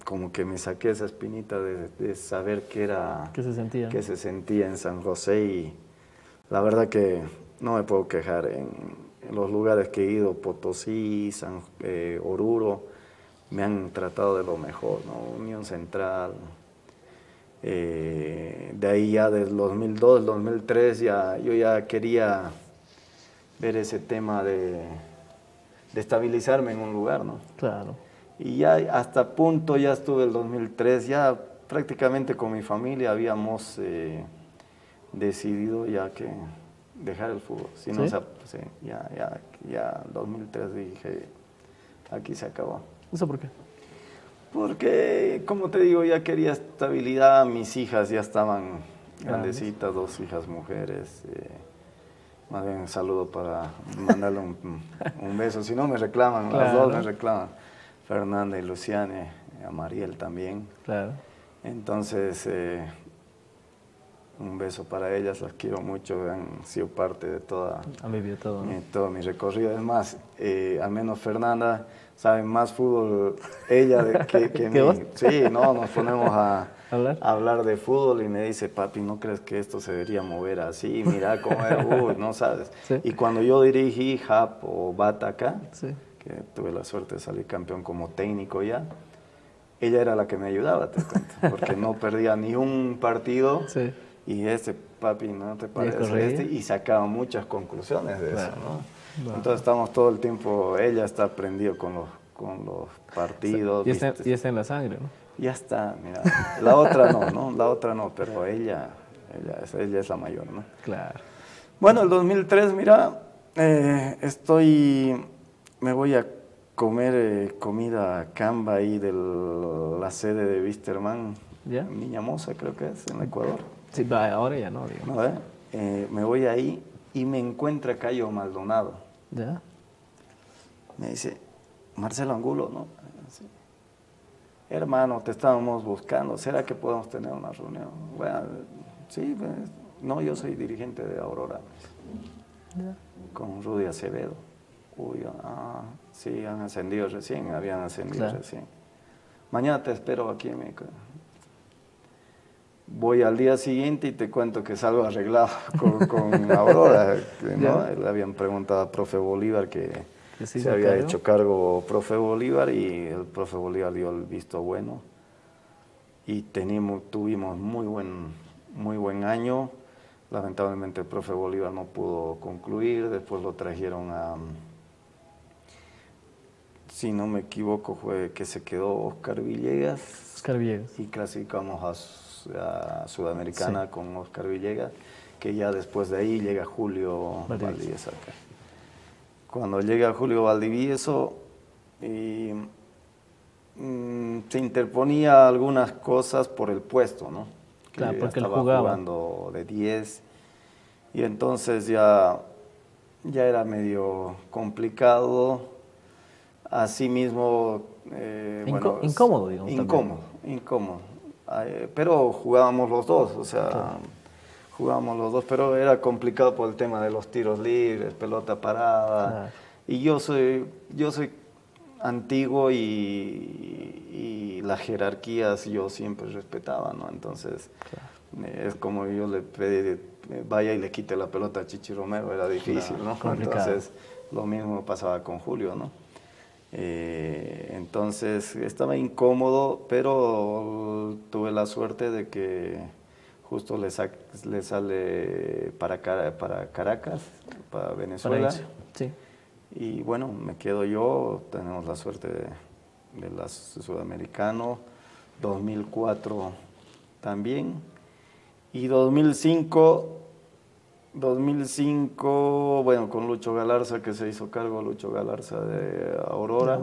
como que me saqué esa espinita de saber ¿Qué se sentía? qué se sentía en San José y la verdad que no me puedo quejar. En los lugares que he ido, Potosí, Oruro, me han tratado de lo mejor, ¿no? Unión Central. De ahí ya del 2002, 2003, yo ya quería ver ese tema de estabilizarme en un lugar, ¿no? Claro. Y ya hasta punto ya estuve el 2003, ya prácticamente con mi familia habíamos decidido ya que dejar el fútbol. Si no, ¿Sí? Sí, ya en 2003 dije, aquí se acabó. ¿Eso por qué? Porque, como te digo, ya quería estabilidad, mis hijas ya estaban grandecitas, 2 hijas mujeres. Más bien un saludo para mandarle un beso, si no me reclaman, Claro. Las 2 me reclaman. Fernanda y Luciane, a Mariel también. Claro. Entonces, Un beso para ellas, las quiero mucho, han sido parte de Han vivido todo, ¿no? todo mi recorrido. Es más, al menos Fernanda sabe más fútbol ella que ¿Que mí. vos? Sí, no, nos ponemos a ¿Hablar? hablar de fútbol y me dice, papi, ¿no crees que esto se debería mover así? Mira cómo es, uy, no sabes. Sí. Y cuando yo dirigí HAP o Bata acá, Sí. que tuve la suerte de salir campeón como técnico ya, ella era la que me ayudaba, te cuento, porque no perdía ni un partido. Sí. Y papi, ¿no te parece? corregía? Y sacaba muchas conclusiones de Claro. eso, ¿no? Claro. Entonces estamos todo el tiempo, ella está aprendido con los partidos. Y ¿viste? está en la sangre, ¿no? Ya está, mira. La otra no, ¿no? La otra no, pero ella es la mayor, ¿no? Claro. Bueno, el 2003, mira, me voy a comer comida Camba ahí de la sede de Wisterman, ¿Ya? Niñamosa creo que es, en Ecuador. Sí, ahora ya no, digo. ¿No, me voy ahí y me encuentra Cayo Maldonado. ¿Ya? Me dice, Marcelo Angulo, ¿no? Sí. Hermano, te estábamos buscando, ¿será que podemos tener una reunión? Bueno, sí, pues, no, yo soy dirigente de Aurora, ¿Ya? con Rudy Acevedo. Uy, sí, habían ascendido Claro. recién. Mañana te espero aquí en mi... Voy al día siguiente y te cuento que salgo arreglado con Aurora, ¿no? Le habían preguntado a profe Bolívar que se había hecho cargo profe Bolívar y el profe Bolívar dio el visto bueno. Y tuvimos muy buen año. Lamentablemente el profe Bolívar no pudo concluir, después lo trajeron si no me equivoco, fue que se quedó Oscar Villegas. Oscar Villegas. Y clasificamos a Sudamericana, sí, con Oscar Villegas, que ya después de ahí llega Julio Valdivieso acá. Cuando llega Julio Valdivieso, se interponía algunas cosas por el puesto, ¿no? Que claro, porque él estaba jugando de 10, y entonces ya era medio complicado. Asimismo, incómodo, digamos. Incómodo. Pero jugábamos los dos, o sea, claro, jugábamos los dos, pero era complicado por el tema de los tiros libres, pelota parada. Claro. Y yo soy antiguo y las jerarquías yo siempre respetaba, ¿no? Entonces, claro, es como yo le pedí, vaya y le quite la pelota a Chichi Romero, era difícil, claro, ¿no? Complicado. Entonces, lo mismo pasaba con Julio, ¿no? Entonces estaba incómodo, pero tuve la suerte de que justo le sale para Caracas, para Venezuela. Sí. Y bueno, me quedo yo, tenemos la suerte de las Sudamericano, 2004 también, y 2005, bueno, con Lucho Galarza, que se hizo cargo Lucho Galarza de Aurora.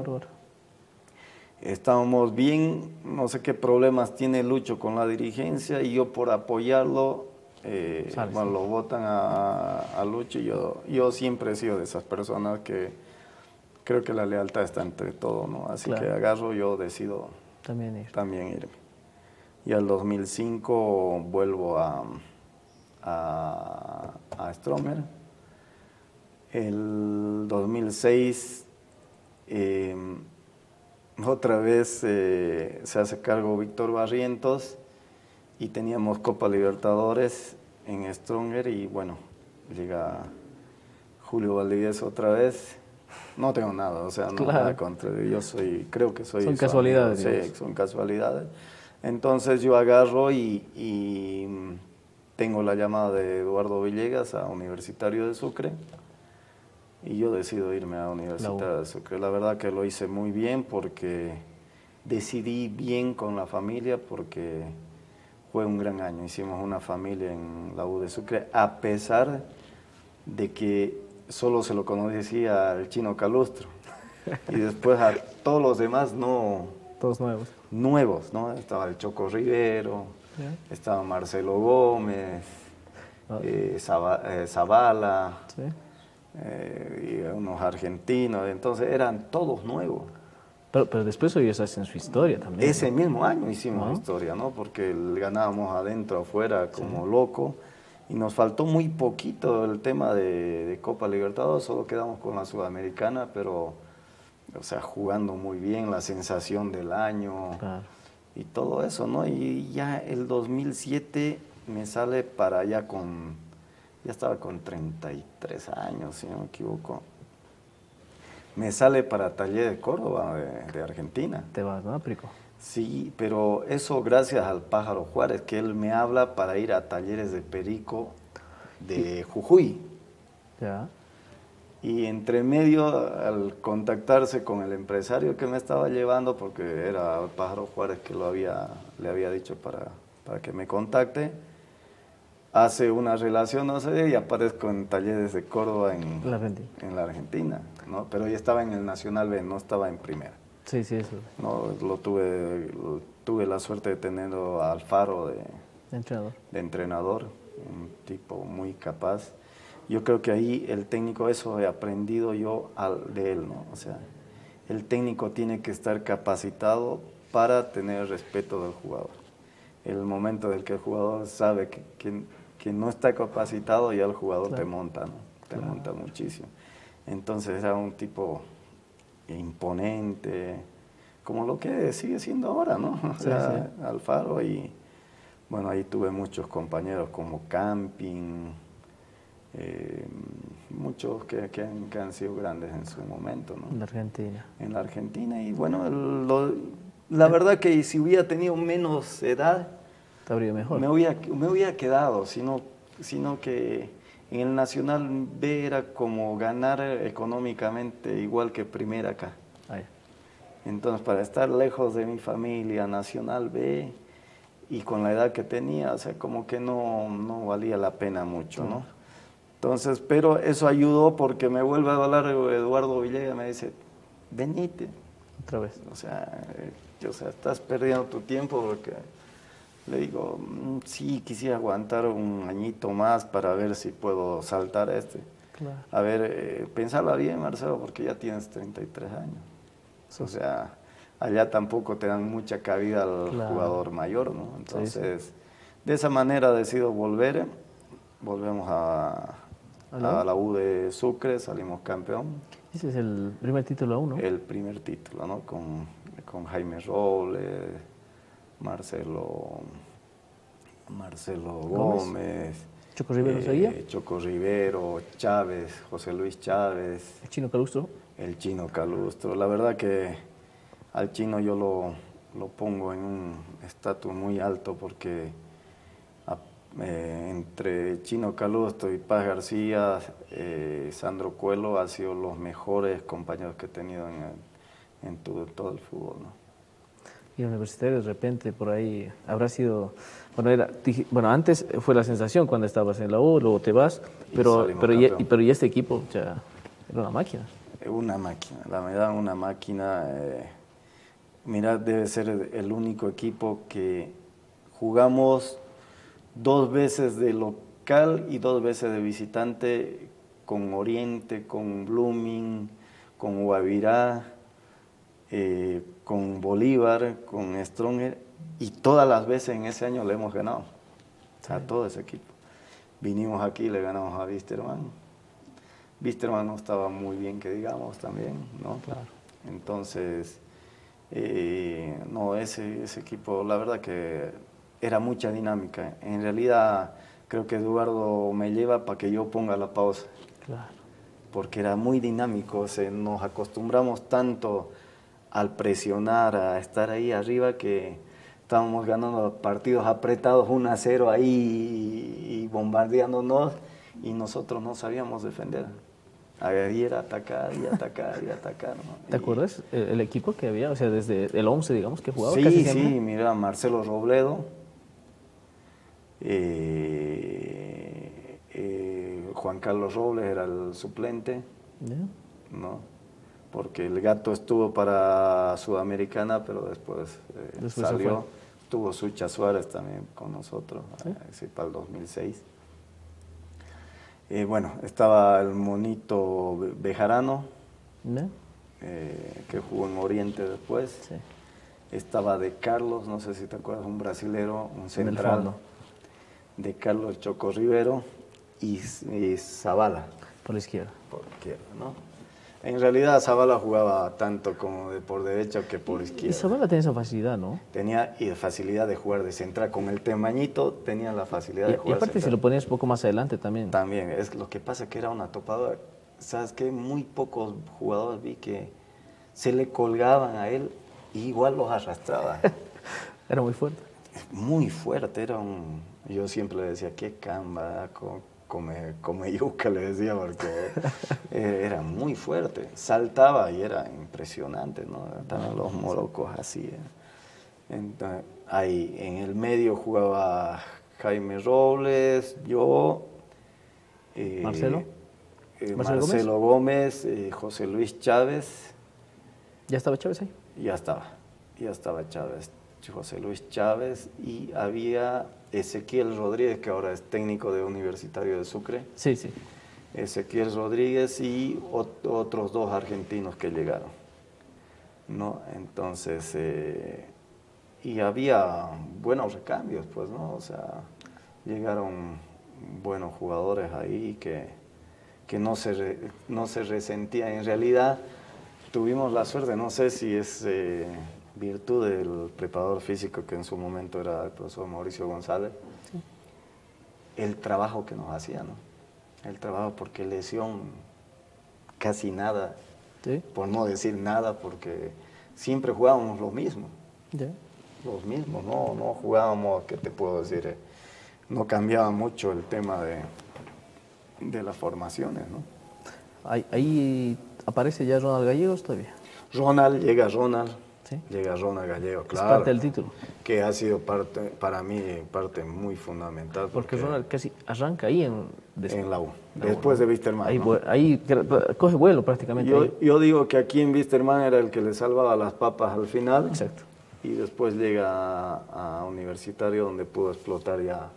Estábamos bien, no sé qué problemas tiene Lucho con la dirigencia, y yo por apoyarlo, bueno, lo votan a Lucho, y yo siempre he sido de esas personas que creo que la lealtad está entre todo, ¿no? Así claro, que agarro, yo decido también irme. Y al 2005 vuelvo a Stromer. El 2006 otra vez se hace cargo Víctor Barrientos y teníamos Copa Libertadores en Stronger y bueno, llega Julio Valdivieso otra vez. No tengo nada, o sea, no claro, nada contra él. Creo que soy... Son casualidades. Sí, son casualidades. Entonces yo agarro y tengo la llamada de Eduardo Villegas a Universitario de Sucre y yo decido irme a Universitario de Sucre. La verdad que lo hice muy bien porque decidí bien con la familia porque fue un gran año. Hicimos una familia en la U de Sucre a pesar de que solo se lo conocía al Chino Calustro y después a todos los demás no... Todos nuevos. Nuevos, ¿no? Estaba el Choco Rivero, estaba Marcelo Gómez, Zavala, y unos argentinos, entonces eran todos nuevos. Pero después ellos hacen su historia también. Ese mismo año hicimos ¿no? historia, ¿no? Porque ganábamos adentro, afuera, como loco. Y nos faltó muy poquito el tema de Copa Libertadores, solo quedamos con la Sudamericana, pero, o sea, jugando muy bien, la sensación del año Claro. y todo eso, ¿no? Y ya el 2007 me sale para allá ya estaba con 33 años, si no me equivoco. Me sale para Talleres de Córdoba, de Argentina. Te vas, ¿no, Prico? Sí, pero eso gracias al Pájaro Juárez, que él me habla para ir a Talleres de Perico de Jujuy. Ya. Y entre medio, al contactarse con el empresario que me estaba llevando, porque era el Pájaro Juárez que le había dicho para que me contacte, hace una relación, no sé, y aparezco en Talleres de Córdoba en la Argentina, ¿no? Pero ya estaba en el Nacional B, no estaba en primera. Sí, eso. No, tuve la suerte de tenerlo a Alfaro de entrenador, un tipo muy capaz. Yo creo que ahí el técnico, eso he aprendido yo de él, ¿no? O sea, el técnico tiene que estar capacitado para tener el respeto del jugador. El momento del que el jugador sabe que no está capacitado, ya el jugador te monta, ¿no? Te monta muchísimo. Entonces era un tipo imponente, como lo que sigue siendo ahora, ¿no? O sea, Alfaro, y bueno, ahí tuve muchos compañeros como Camping, muchos que han sido grandes en su momento, ¿no? En la Argentina. En la Argentina, y bueno, la verdad que si hubiera tenido menos edad, te habría mejor. Me hubiera quedado, sino que en el Nacional B era como ganar económicamente igual que primera acá. Ay. Entonces, para estar lejos de mi familia, Nacional B, y con la edad que tenía, o sea, como que no valía la pena mucho, ¿no? Entonces, pero eso ayudó porque me vuelve a hablar Eduardo Villegas, me dice, venite. Otra vez. O sea, estás perdiendo tu tiempo porque... Le digo, sí, quisiera aguantar un añito más para ver si puedo saltar Claro. A ver, pensarla bien, Marcelo, porque ya tienes 33 años. O sea, allá tampoco te dan mucha cabida al jugador mayor, ¿no? Entonces, de esa manera decido volvemos a la U de Sucre, salimos campeón. Ese es el primer título aún, ¿no? El primer título, ¿no? Con Jaime Robles, Marcelo Gómez, Choco Rivero seguía. Choco Rivero, Chávez, José Luis Chávez. El Chino Calustro. El Chino Calustro. La verdad que al Chino yo lo pongo en un estatus muy alto porque entre Chino Calustro y Paz García, Sandro Cuelo han sido los mejores compañeros que he tenido en todo el fútbol, ¿no? Y el Universitario de repente por ahí habrá sido, bueno, antes fue la sensación cuando estabas en la U, luego te vas, pero ya este equipo ya era una máquina. Una máquina, la verdad, una máquina. Mira, debe ser el único equipo que jugamos 2 veces de local y 2 veces de visitante, con Oriente, con Blooming, con Guavirá, con Bolívar, con Stronger, y todas las veces en ese año le hemos ganado a todo ese equipo. Vinimos aquí y le ganamos a Wisterman. Wisterman no estaba muy bien, que digamos, también, ¿no? Claro. Entonces, ese equipo, la verdad que era mucha dinámica. En realidad, creo que Eduardo me lleva para que yo ponga la pausa. Claro. Porque era muy dinámico, nos acostumbramos tanto al presionar, a estar ahí arriba, que estábamos ganando partidos apretados 1-0 ahí y bombardeándonos, y nosotros no sabíamos defender. Ahí era atacar y atacar y atacar, ¿no? ¿Te acuerdas el equipo que había? O sea, desde el 11, digamos, que jugaba sí, casi siempre. Sí, mira, Marcelo Robledo, Juan Carlos Robles era el suplente, ¿no? Porque el Gato estuvo para Sudamericana, pero después salió. Estuvo Sucha Suárez también con nosotros, ¿sí? Para el 2006. Bueno, estaba el Monito Bejarano, que jugó en Oriente después. Sí. Estaba De Carlos, no sé si te acuerdas, un brasilero, un En el central. fondo. De Carlos Choco Rivero y Zavala, Por la izquierda. por izquierda, ¿no? En realidad Zavala jugaba tanto como por derecha que por Y izquierda. Zavala tiene esa facilidad, ¿no? Tenía facilidad de jugar de central. Con el temañito tenía la facilidad de Y jugar aparte si central. lo ponías un poco más adelante también. También, es lo que pasa que era una topadora. ¿Sabes qué? Muy pocos jugadores vi que se le colgaban a él y igual los arrastraba. Era muy fuerte. Muy fuerte, yo siempre le decía, qué camba, come yuca, le decía, porque era muy fuerte, saltaba y era impresionante, ¿no? También los morocos así. Entonces, ahí en el medio jugaba Jaime Robles, yo, ¿Marcelo? Marcelo Gómez, José Luis Chávez. ¿Ya estaba Chávez ahí? Ya estaba Chávez, José Luis Chávez, y había Ezequiel Rodríguez, que ahora es técnico de Universitario de Sucre. Sí, sí. Ezequiel Rodríguez y otros dos argentinos que llegaron, ¿no? Entonces, y había buenos recambios, pues, ¿no? O sea, llegaron buenos jugadores ahí que no se resentían. En realidad, tuvimos la suerte, no sé si es virtud del preparador físico que en su momento era el profesor Mauricio González, sí, el trabajo que nos hacía, ¿no? El trabajo, porque lesión casi nada, ¿sí? Por no decir nada, porque siempre jugábamos lo mismo, ¿sí? Los mismos, no jugábamos, ¿qué te puedo decir? No cambiaba mucho el tema de las formaciones, ¿no? Ahí aparece ya Ronald Gallegos todavía. Llega Ronald. ¿Sí? Llega Ronald Gallego, claro. Es parte del título. Que ha sido para mí parte muy fundamental. Porque Ronald casi arranca ahí en la U. Después de Wisterman. Ahí, ¿no? ahí coge vuelo prácticamente. Yo digo que aquí en Wisterman era el que le salvaba las papas al final. Exacto. Y después llega a Universitario, donde pudo explotar ya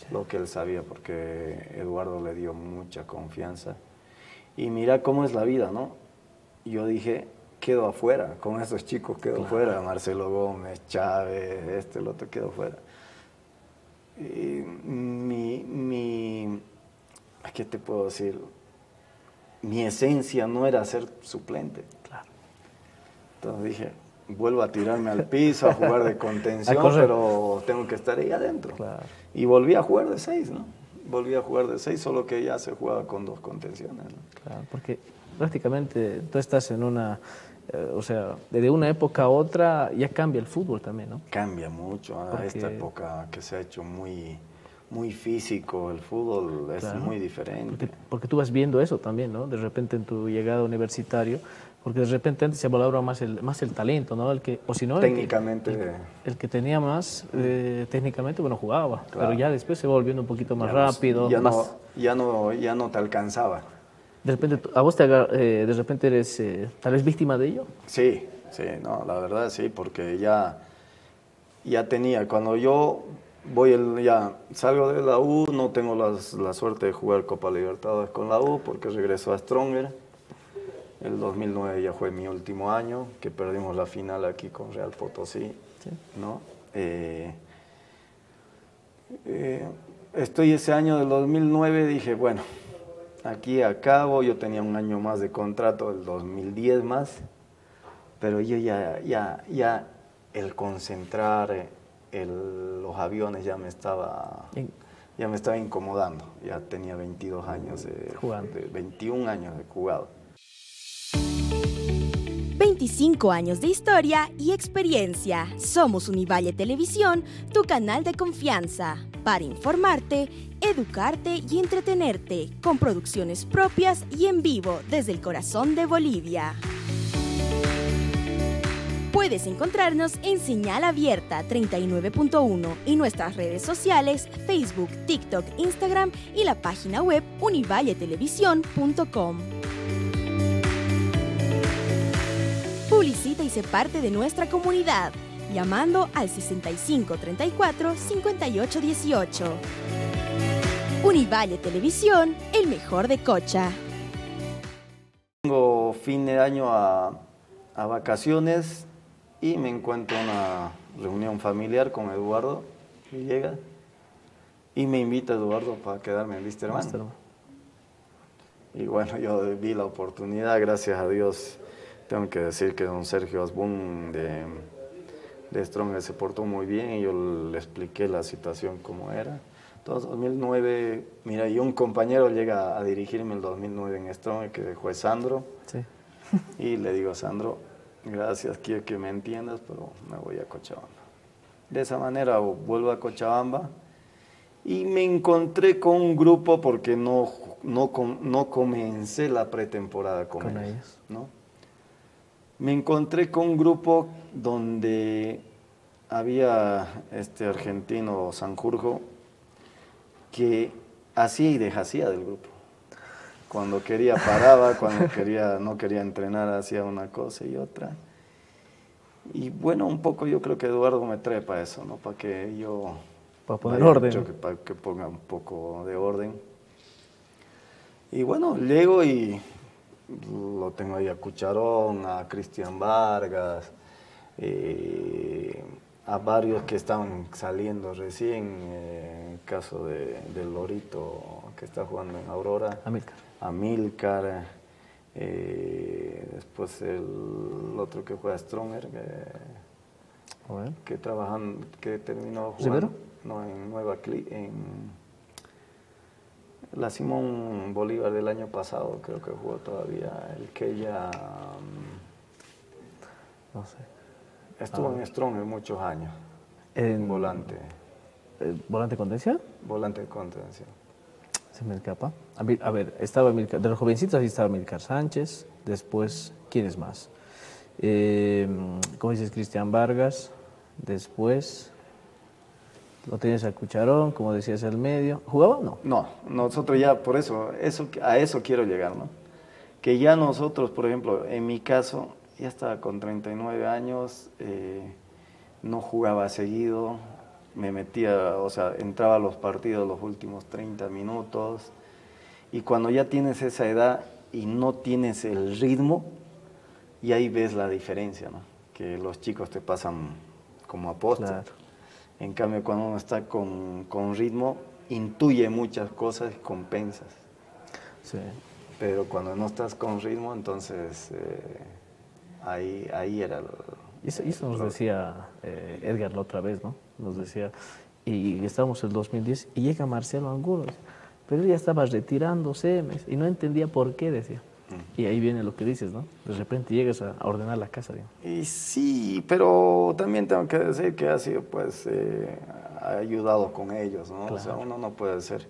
lo que él sabía, porque Eduardo le dio mucha confianza. Y mira cómo es la vida, ¿no? Yo dije, quedo afuera, con esos chicos quedo fuera, Marcelo Gómez, Chávez, el otro quedó fuera. Y ¿qué te puedo decir? Mi esencia no era ser suplente. Claro. Entonces dije, vuelvo a tirarme al piso, a jugar de contención, pero tengo que estar ahí adentro. Claro. Y volví a jugar de 6, ¿no? Volví a jugar de 6, solo que ya se jugaba con 2 contenciones, ¿no? Claro, porque prácticamente tú estás en una... o sea, de una época a otra ya cambia el fútbol también, ¿no? Cambia mucho. A esta época que se ha hecho muy físico, el fútbol es muy diferente. Porque tú vas viendo eso también, ¿no? De repente en tu llegada a Universitario, porque de repente antes se valoraba más el talento, ¿no? O si no, técnicamente. El que tenía más, técnicamente, bueno, jugaba. Claro. Pero ya después se va volviendo un poquito más rápido. Ya no te alcanzaba. De repente, ¿a vos de repente eres tal vez víctima de ello? Sí, no, la verdad sí, porque ya tenía, cuando yo ya salgo de la U, no tengo la suerte de jugar Copa Libertadores con la U, porque regreso a Stronger. El 2009 ya fue mi último año, que perdimos la final aquí con Real Potosí, sí, ¿no? Estoy ese año del 2009, dije, bueno, aquí acabo, yo tenía un año más de contrato, el 2010 más, pero yo ya el concentrar, los aviones ya me estaba incomodando. Ya tenía 22 años, 21 años de jugado. 25 años de historia y experiencia. Somos Univalle Televisión, tu canal de confianza, para informarte, educarte y entretenerte, con producciones propias y en vivo desde el corazón de Bolivia. Puedes encontrarnos en Señal Abierta 39.1 y nuestras redes sociales, Facebook, TikTok, Instagram y la página web univalletelevisión.com. Publicita y sé parte de nuestra comunidad, llamando al 6534-5818. Univalle Televisión, el mejor de Cocha. Vengo fin de año a vacaciones y me encuentro en una reunión familiar con Eduardo Villegas y me invita Eduardo para quedarme en Wisterman. Y bueno, yo vi la oportunidad, gracias a Dios. Tengo que decir que don Sergio Asbun de Stronger se portó muy bien y yo le expliqué la situación como era. Entonces, 2009, mira, y un compañero llega a dirigirme el 2009 en Stronger, que fue Sandro. Sí. Y le digo, Sandro, gracias, quiero que me entiendas, pero me voy a Cochabamba. De esa manera vuelvo a Cochabamba y me encontré con un grupo porque no comencé la pretemporada con ellos, ¿no? Me encontré con un grupo donde había este argentino Sanjurjo que hacía y deshacía del grupo. Cuando quería paraba, cuando no quería entrenar hacía una cosa y otra. Y bueno, un poco yo creo que Eduardo me trae para eso, ¿no? Para que yo... Para poner orden. Para que ponga un poco de orden. Y bueno, llego y lo tengo ahí a Cucharón, a Cristian Vargas, a varios que estaban saliendo recién, el caso del Lorito que está jugando en Aurora. Amílcar, después el otro que juega Stronger, que terminó jugando. ¿Rivero? No, en la Simón Bolívar del año pasado, creo que jugó todavía, el que ya... no sé. Estuvo en Stronger muchos años, en volante. ¿Volante contención? Volante de contención. Se me escapa. A ver, estaba Emilcar, de los jovencitos ahí estaba Emilcar Sánchez, después, ¿quién es más? ¿Cómo dices? Cristian Vargas, después... Lo tenías al Cucharón, como decías, al medio. ¿Jugaba o no? No, nosotros ya, por eso, a eso quiero llegar, ¿no? Que ya nosotros, por ejemplo, en mi caso, ya estaba con 39 años, no jugaba seguido, me metía, o sea, entraba a los partidos los últimos 30 minutos, y cuando ya tienes esa edad y no tienes el ritmo, y ahí ves la diferencia, ¿no? Que los chicos te pasan como apóstol. Claro. En cambio, cuando uno está con ritmo, intuye muchas cosas y compensas. Sí. Pero cuando no estás con ritmo, entonces ahí era... Eso nos decía Edgar la otra vez, ¿no? Nos decía, y estábamos en el 2010, y llega Marcelo Angulo, pero él ya estaba retirándose, y no entendía por qué, decía. Y ahí viene lo que dices, ¿no? De repente llegas a ordenar la casa, digamos. Y sí, pero también tengo que decir que ha sido, pues, ha ayudado con ellos, ¿no? Claro. O sea, uno no puede ser...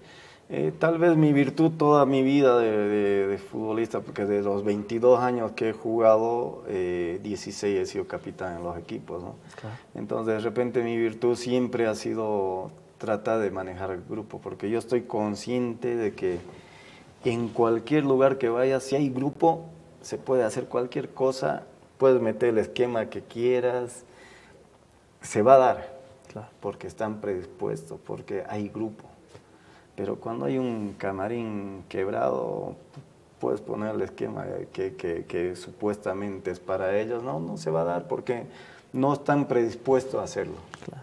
tal vez mi virtud toda mi vida de futbolista, porque de los 22 años que he jugado, 16 he sido capitán en los equipos, ¿no? Claro. Entonces, de repente mi virtud siempre ha sido tratar de manejar el grupo, porque yo estoy consciente de que en cualquier lugar que vayas, si hay grupo, se puede hacer cualquier cosa, puedes meter el esquema que quieras, se va a dar, claro, porque están predispuestos, porque hay grupo. Pero cuando hay un camarín quebrado, puedes poner el esquema que supuestamente es para ellos, no se va a dar porque no están predispuestos a hacerlo. Claro.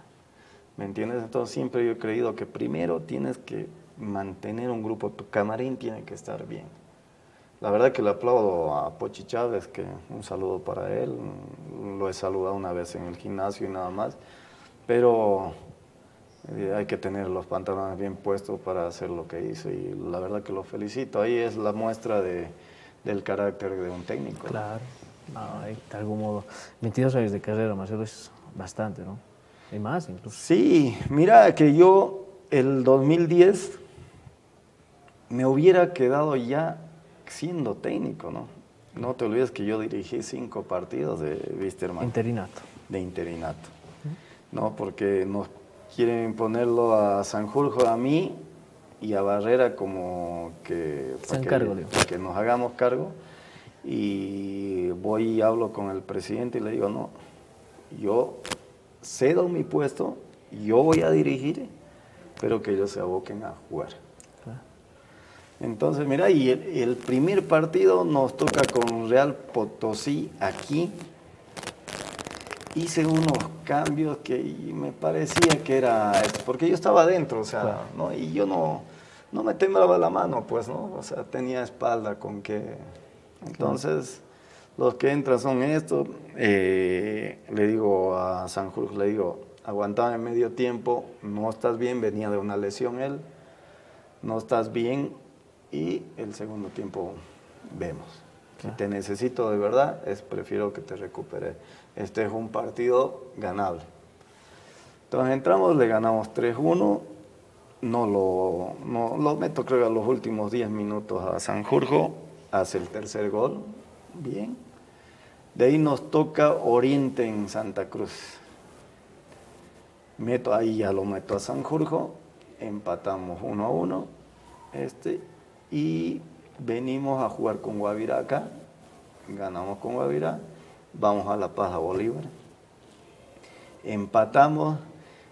¿Me entiendes? Entonces siempre yo he creído que primero tienes que mantener un grupo, tu camarín tiene que estar bien. La verdad que le aplaudo a Pochi Chávez, que un saludo para él, lo he saludado una vez en el gimnasio y nada más, pero hay que tener los pantalones bien puestos para hacer lo que hizo y la verdad que lo felicito. Ahí es la muestra del carácter de un técnico. Claro, de algún modo. 22 años de carrera, Marcelo, es bastante, ¿no? Y más incluso. Sí, mira que yo el 2010 me hubiera quedado ya siendo técnico, ¿no? No te olvides que yo dirigí 5 partidos de Wisterman. Interinato. De interinato. No, porque nos quieren ponerlo a Sanjurjo, a mí y a Barrera como que... para que nos hagamos cargo. Y voy y hablo con el presidente y le digo, no, yo cedo mi puesto, yo voy a dirigir, pero que ellos se aboquen a jugar. Entonces, mira, y el primer partido nos toca con Real Potosí aquí. Hice unos cambios que me parecía que era, porque yo estaba adentro, o sea, Claro. ¿no? Y yo no me temblaba la mano, pues, ¿no? O sea, tenía espalda con que... Entonces, los que entran son estos. Le digo a Sanjurjo, le digo, aguantaba en medio tiempo, no estás bien, venía de una lesión él, no estás bien, y el segundo tiempo vemos. Si te necesito de verdad, prefiero que te recupere. Este es un partido ganable. Entonces entramos, le ganamos 3-1. No lo meto, creo, a los últimos 10 minutos a Sanjurjo. Hace el tercer gol. Bien. De ahí nos toca Oriente en Santa Cruz. Ahí ya lo meto a Sanjurjo. Empatamos 1-1. Y venimos a jugar con Guavirá acá. Ganamos con Guavirá. Vamos a La Paz, a Bolívar. Empatamos.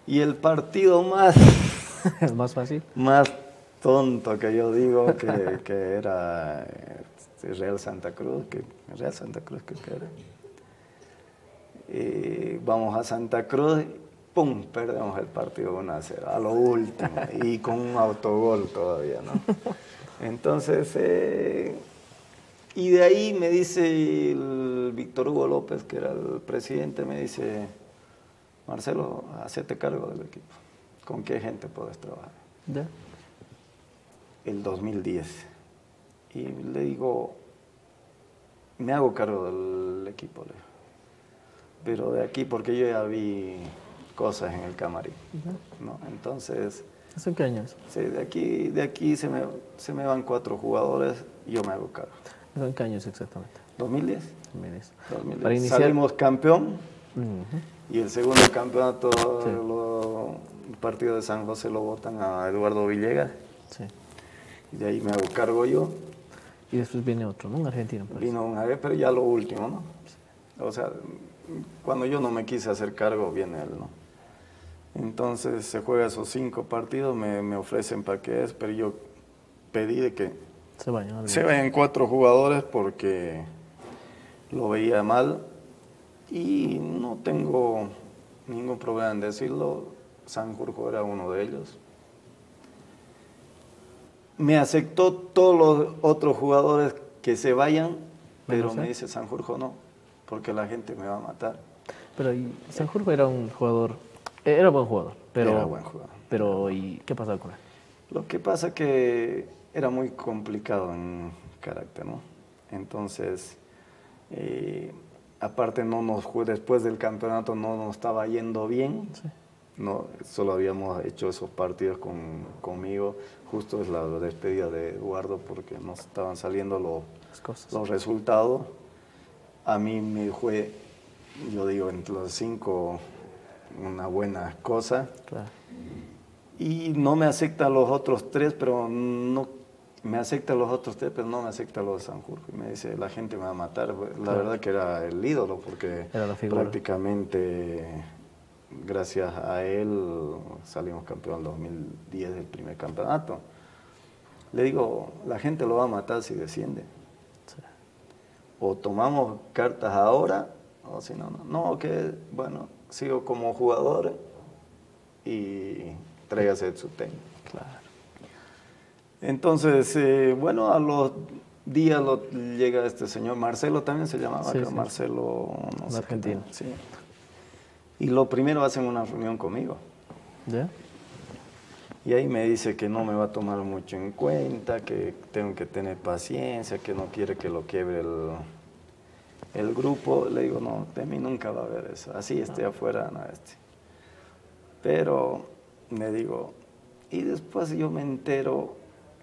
Y el partido más... ¿Es más fácil? Más tonto que yo digo que era Real Santa Cruz. Real Santa Cruz creo que era. Vamos a Santa Cruz. ¡Pum! Perdemos el partido 1-0. A lo último. Y con un autogol todavía, ¿no? Entonces... y de ahí me dice el Víctor Hugo López, que era el presidente, me dice, Marcelo, hacete cargo del equipo. ¿Con qué gente puedes trabajar? ¿Ya? El 2010. Y le digo, me hago cargo del equipo, le digo. Pero de aquí, porque yo ya vi cosas en el camarín, ¿no? Entonces... ¿Hace qué años? Sí, de aquí se me van 4 jugadores y yo me hago cargo. ¿En qué años exactamente? 2010. 2010. 2010. Para iniciar... Salimos campeón y el segundo campeonato, el partido de San José lo votan a Eduardo Villegas. Sí. Y de ahí me hago cargo yo. Y después viene otro, ¿no? Un argentino. Vino una vez, pero ya lo último, ¿no? Sí. O sea, cuando yo no me quise hacer cargo, viene él, ¿no? Entonces se juega esos 5 partidos, me ofrecen para que es, pero yo pedí de que se vayan 4 jugadores porque lo veía mal y no tengo ningún problema en decirlo. Sanjurjo era uno de ellos. Me aceptó todos los otros jugadores que se vayan, pero me dice Sanjurjo no, porque la gente me va a matar. Pero Sanjurjo era un jugador, era buen jugador, pero... Era buen jugador. Pero, ¿y qué pasaba con él? Lo que pasa que era muy complicado en carácter, ¿no? Entonces, aparte después del campeonato no nos estaba yendo bien, sí. No, solo habíamos hecho esos partidos conmigo, justo es la despedida de Eduardo porque nos estaban saliendo los resultados. A mí me fue, yo digo, entre los 5 una buena cosa. Claro. Y no me acepta los otros 3, pero no me acepta los otros 3, pero no me acepta los de Sanjurjo. Y me dice, la gente me va a matar. La verdad que era el ídolo, porque prácticamente gracias a él salimos campeón en 2010 del primer campeonato. Le digo, la gente lo va a matar si desciende. Sí. O tomamos cartas ahora, o si no, no, que bueno, sigo como jugador y tráigase su técnico. Claro. Entonces, bueno, a los días llega este señor, Marcelo también se llamaba, sí, sí. Marcelo, no sé, argentino. Sí. Y lo primero hacen una reunión conmigo. ¿Ya? Y ahí me dice que no me va a tomar mucho en cuenta, que tengo que tener paciencia, que no quiere que lo quiebre el grupo. Le digo, no, de mí nunca va a haber eso. Así esté afuera, no. Pero me digo, y después yo me entero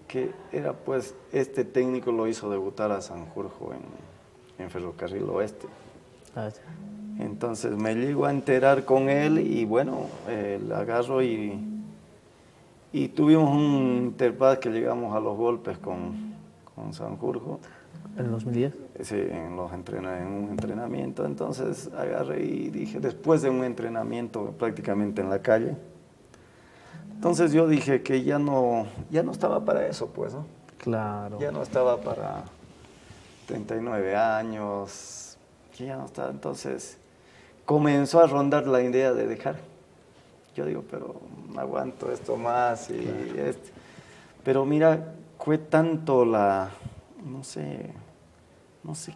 que era pues, este técnico lo hizo debutar a Sanjurjo en Ferrocarril Oeste. Entonces me llego a enterar con él y bueno, le agarro y tuvimos un interpaz que llegamos a los golpes con Sanjurjo. ¿En el 2010? Sí, en un entrenamiento. Entonces agarré y dije, después de un entrenamiento prácticamente en la calle, entonces yo dije que ya no estaba para eso, pues, ¿no? Claro. Ya no estaba para 39 años, ya no estaba. Entonces comenzó a rondar la idea de dejar. Yo digo, pero no aguanto esto más y Claro. Pero mira, fue tanto no sé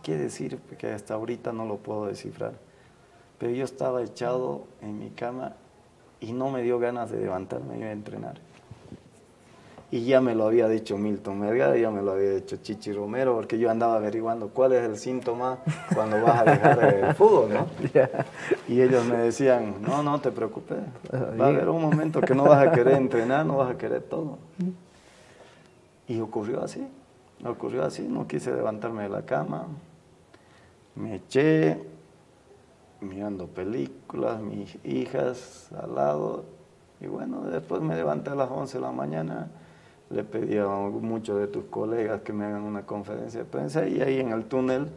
qué decir, porque hasta ahorita no lo puedo descifrar. Pero yo estaba echado en mi cama y no me dio ganas de levantarme y a entrenar. Y ya me lo había dicho Milton Melgar, ya me lo había dicho Chichi Romero, porque yo andaba averiguando cuál es el síntoma cuando vas a dejar el fútbol, ¿no? Ya. Y ellos me decían, no te preocupes, va a haber un momento que no vas a querer entrenar, no vas a querer todo. Y ocurrió así, no quise levantarme de la cama, me eché mirando películas, mis hijas al lado, y bueno, después me levanté a las 11 de la mañana, le pedí a muchos de tus colegas que me hagan una conferencia de prensa y ahí en el túnel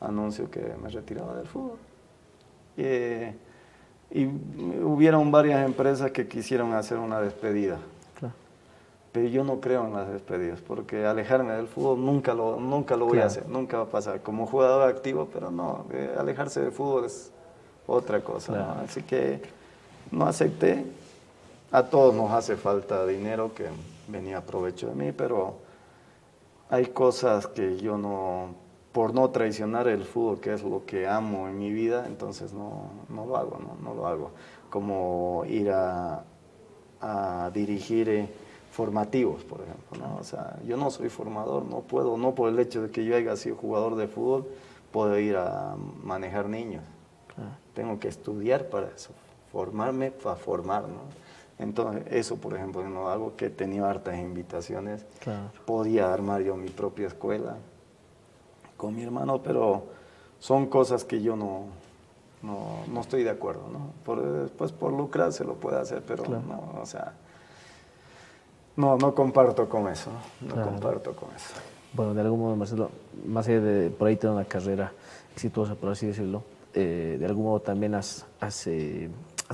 anuncio que me retiraba del fútbol. Y hubieron varias empresas que quisieron hacer una despedida. Claro. Pero yo no creo en las despedidas, porque alejarme del fútbol nunca lo voy a hacer, nunca va a pasar. Como jugador activo, pero no, alejarse del fútbol es otra cosa, claro. ¿no? Así que no acepté. A todos nos hace falta dinero, que venía a provecho de mí, pero hay cosas que yo no, por no traicionar el fútbol, que es lo que amo en mi vida, entonces no lo hago, no lo hago. Como ir a dirigir formativos, por ejemplo, ¿no? O sea, yo no soy formador, no puedo, no por el hecho de que yo haya sido jugador de fútbol, puedo ir a manejar niños. Claro. Tengo que estudiar para eso, formarme para formar, ¿no? Entonces, eso, por ejemplo, yo no hago, que he tenido hartas invitaciones. Claro. Podía armar yo mi propia escuela con mi hermano, pero son cosas que yo no estoy de acuerdo, ¿no? Después por lucrar se lo puede hacer, pero claro. no, o sea, no comparto con eso, no claro. comparto con eso. Bueno, de algún modo, Marcelo, más allá de por ahí tener una carrera exitosa, por así decirlo, de algún modo también has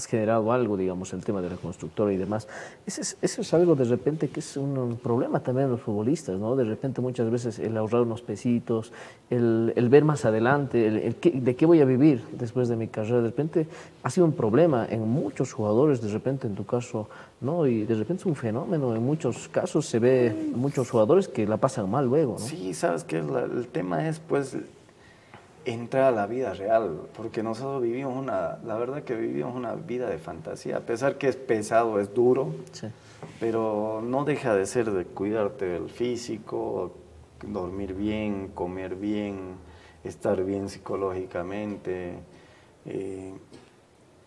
generado algo, digamos, el tema de la constructora y demás. Eso es algo de repente que es un problema también en los futbolistas, ¿no? De repente muchas veces el ahorrar unos pesitos, el ver más adelante, de qué voy a vivir después de mi carrera, de repente ha sido un problema en muchos jugadores, de repente en tu caso, ¿no? Y de repente es un fenómeno, en muchos casos se ve muchos jugadores que la pasan mal luego, ¿no? Sí, sabes que el tema es, pues, entrar a la vida real, porque nosotros la verdad que vivimos una vida de fantasía, a pesar que es pesado, es duro, Sí. pero no deja de ser de cuidarte del físico, dormir bien, comer bien, estar bien psicológicamente,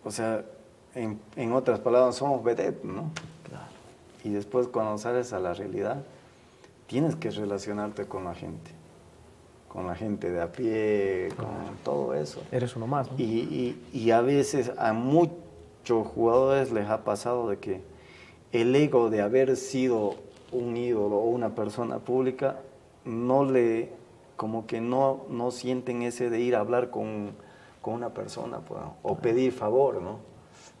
o sea, en otras palabras, somos vedettes, ¿no? Claro. Y después cuando sales a la realidad, tienes que relacionarte con la gente de a pie, con todo eso. Eres uno más, ¿no? Y a veces a muchos jugadores les ha pasado de que el ego de haber sido un ídolo o una persona pública, como que no sienten ese de ir a hablar con una persona, pues, o pedir favor, ¿no?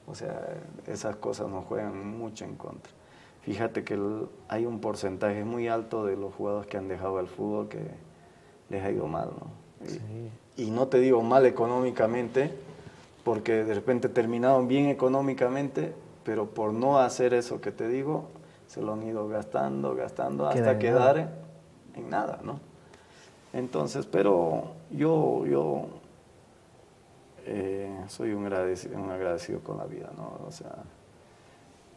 O sea, esas cosas nos juegan mucho en contra. Fíjate que hay un porcentaje muy alto de los jugadores que han dejado el fútbol que les ha ido mal, ¿no? Sí. Y no te digo mal económicamente, porque de repente terminaron bien económicamente, pero por no hacer eso que te digo, se lo han ido gastando, hasta quedar en nada, ¿no? Entonces, pero yo soy un agradecido con la vida, ¿no? O sea,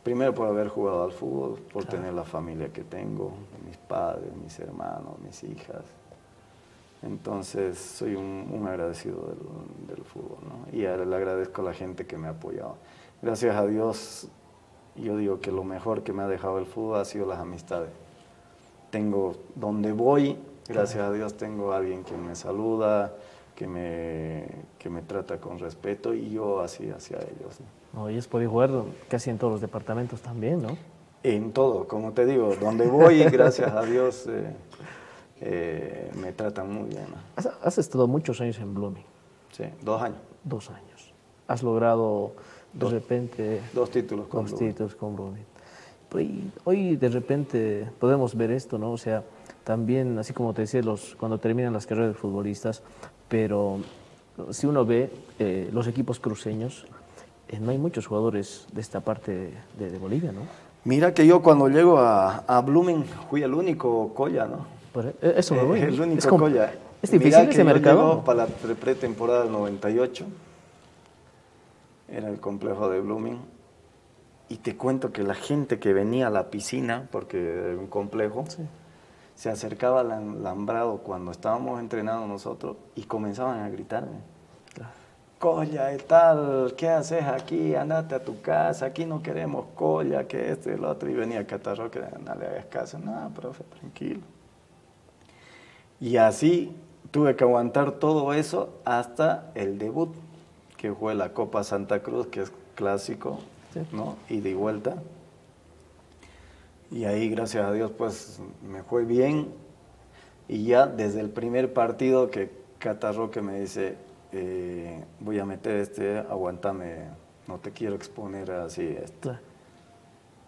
primero por haber jugado al fútbol, por tener la familia que tengo, mis padres, mis hermanos, mis hijas. Entonces soy un agradecido del fútbol, ¿no? Y le agradezco a la gente que me ha apoyado. Gracias a Dios, yo digo que lo mejor que me ha dejado el fútbol ha sido las amistades. Donde voy, gracias a Dios tengo a alguien que me saluda, que me trata con respeto, y yo así hacia ellos, ¿no? No, y has podido jugar casi en todos los departamentos también, ¿no? En todo, como te digo, donde voy, gracias a Dios, me tratan muy bien, ¿no? Has estado muchos años en Blooming. Sí, 2 años. 2 años. Has logrado de repente 2 títulos con Blooming. Blooming. Hoy de repente podemos ver esto, ¿no? O sea, también, así como te decía, cuando terminan las carreras de futbolistas, pero si uno ve los equipos cruceños, no hay muchos jugadores de esta parte de Bolivia, ¿no? Mira que yo cuando llego a Blooming fui el único colla, ¿no? Eso me voy. El único colla. Es difícil Mira ese que mercado. yo llego para la pretemporada del 98, era el complejo de Blooming, y te cuento que la gente que venía a la piscina, porque era un complejo, Sí. se acercaba al alambrado cuando estábamos entrenando nosotros y comenzaban a gritarme. Claro. Colla y tal, ¿qué haces aquí? Andate a tu casa, aquí no queremos colla, que esto y el otro. Y venía Catarro, que no le hagas caso. No, profe, tranquilo. Y así tuve que aguantar todo eso hasta el debut, que fue la Copa Santa Cruz, que es clásico, Sí. ¿no? Ida y vuelta. Y ahí, gracias a Dios, pues me fue bien. Y ya desde el primer partido que Catarroque me dice, voy a meter aguántame, no te quiero exponer así. Claro.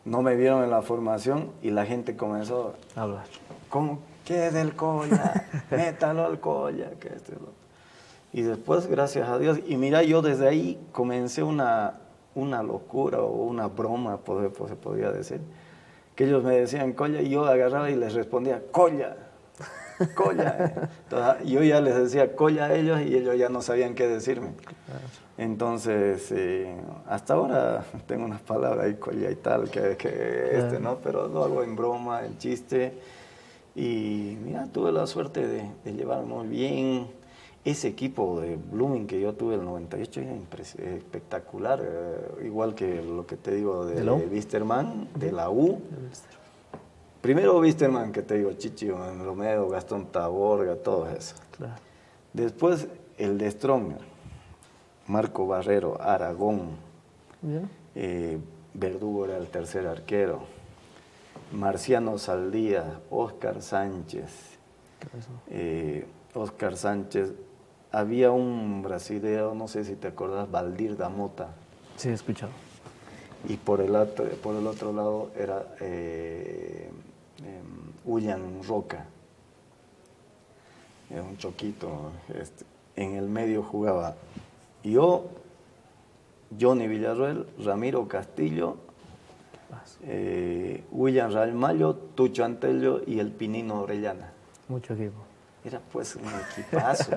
No me vieron en la formación y la gente comenzó A hablar. ¿cómo? ¿Qué es del colla? Métalo al colla, que esto y lo otro. Y después, gracias a Dios, y mira, yo desde ahí comencé una locura o una broma, se podría decir, que ellos me decían colla y yo agarraba y les respondía colla, colla. Entonces, yo ya les decía colla a ellos y ellos ya no sabían qué decirme. Entonces, hasta ahora tengo unas palabras ahí, colla y tal, ¿no? Pero lo hago en broma, en chiste. Y mira, tuve la suerte de llevar muy bien. Ese equipo de Blooming que yo tuve en el 98 era espectacular, igual que lo que te digo de Wisterman, de la U. Primero Wisterman, que te digo, Chichi Romero, Gastón Taborga, todo eso. Claro. Después el de Stronger, Marco Barrero, Aragón, Verdugo era el tercer arquero, Marciano Saldía, Óscar Sánchez. Óscar Sánchez, había un brasileño, no sé si te acordás, Valdir da Mota. Sí, he escuchado. Y por el otro lado era William Roca, era un choquito. En el medio jugaba yo, Johnny Villarroel, Ramiro Castillo, William Ramallo, Tucho Antello y el Pinino Orellana. Mucho equipo. Era pues un equipazo,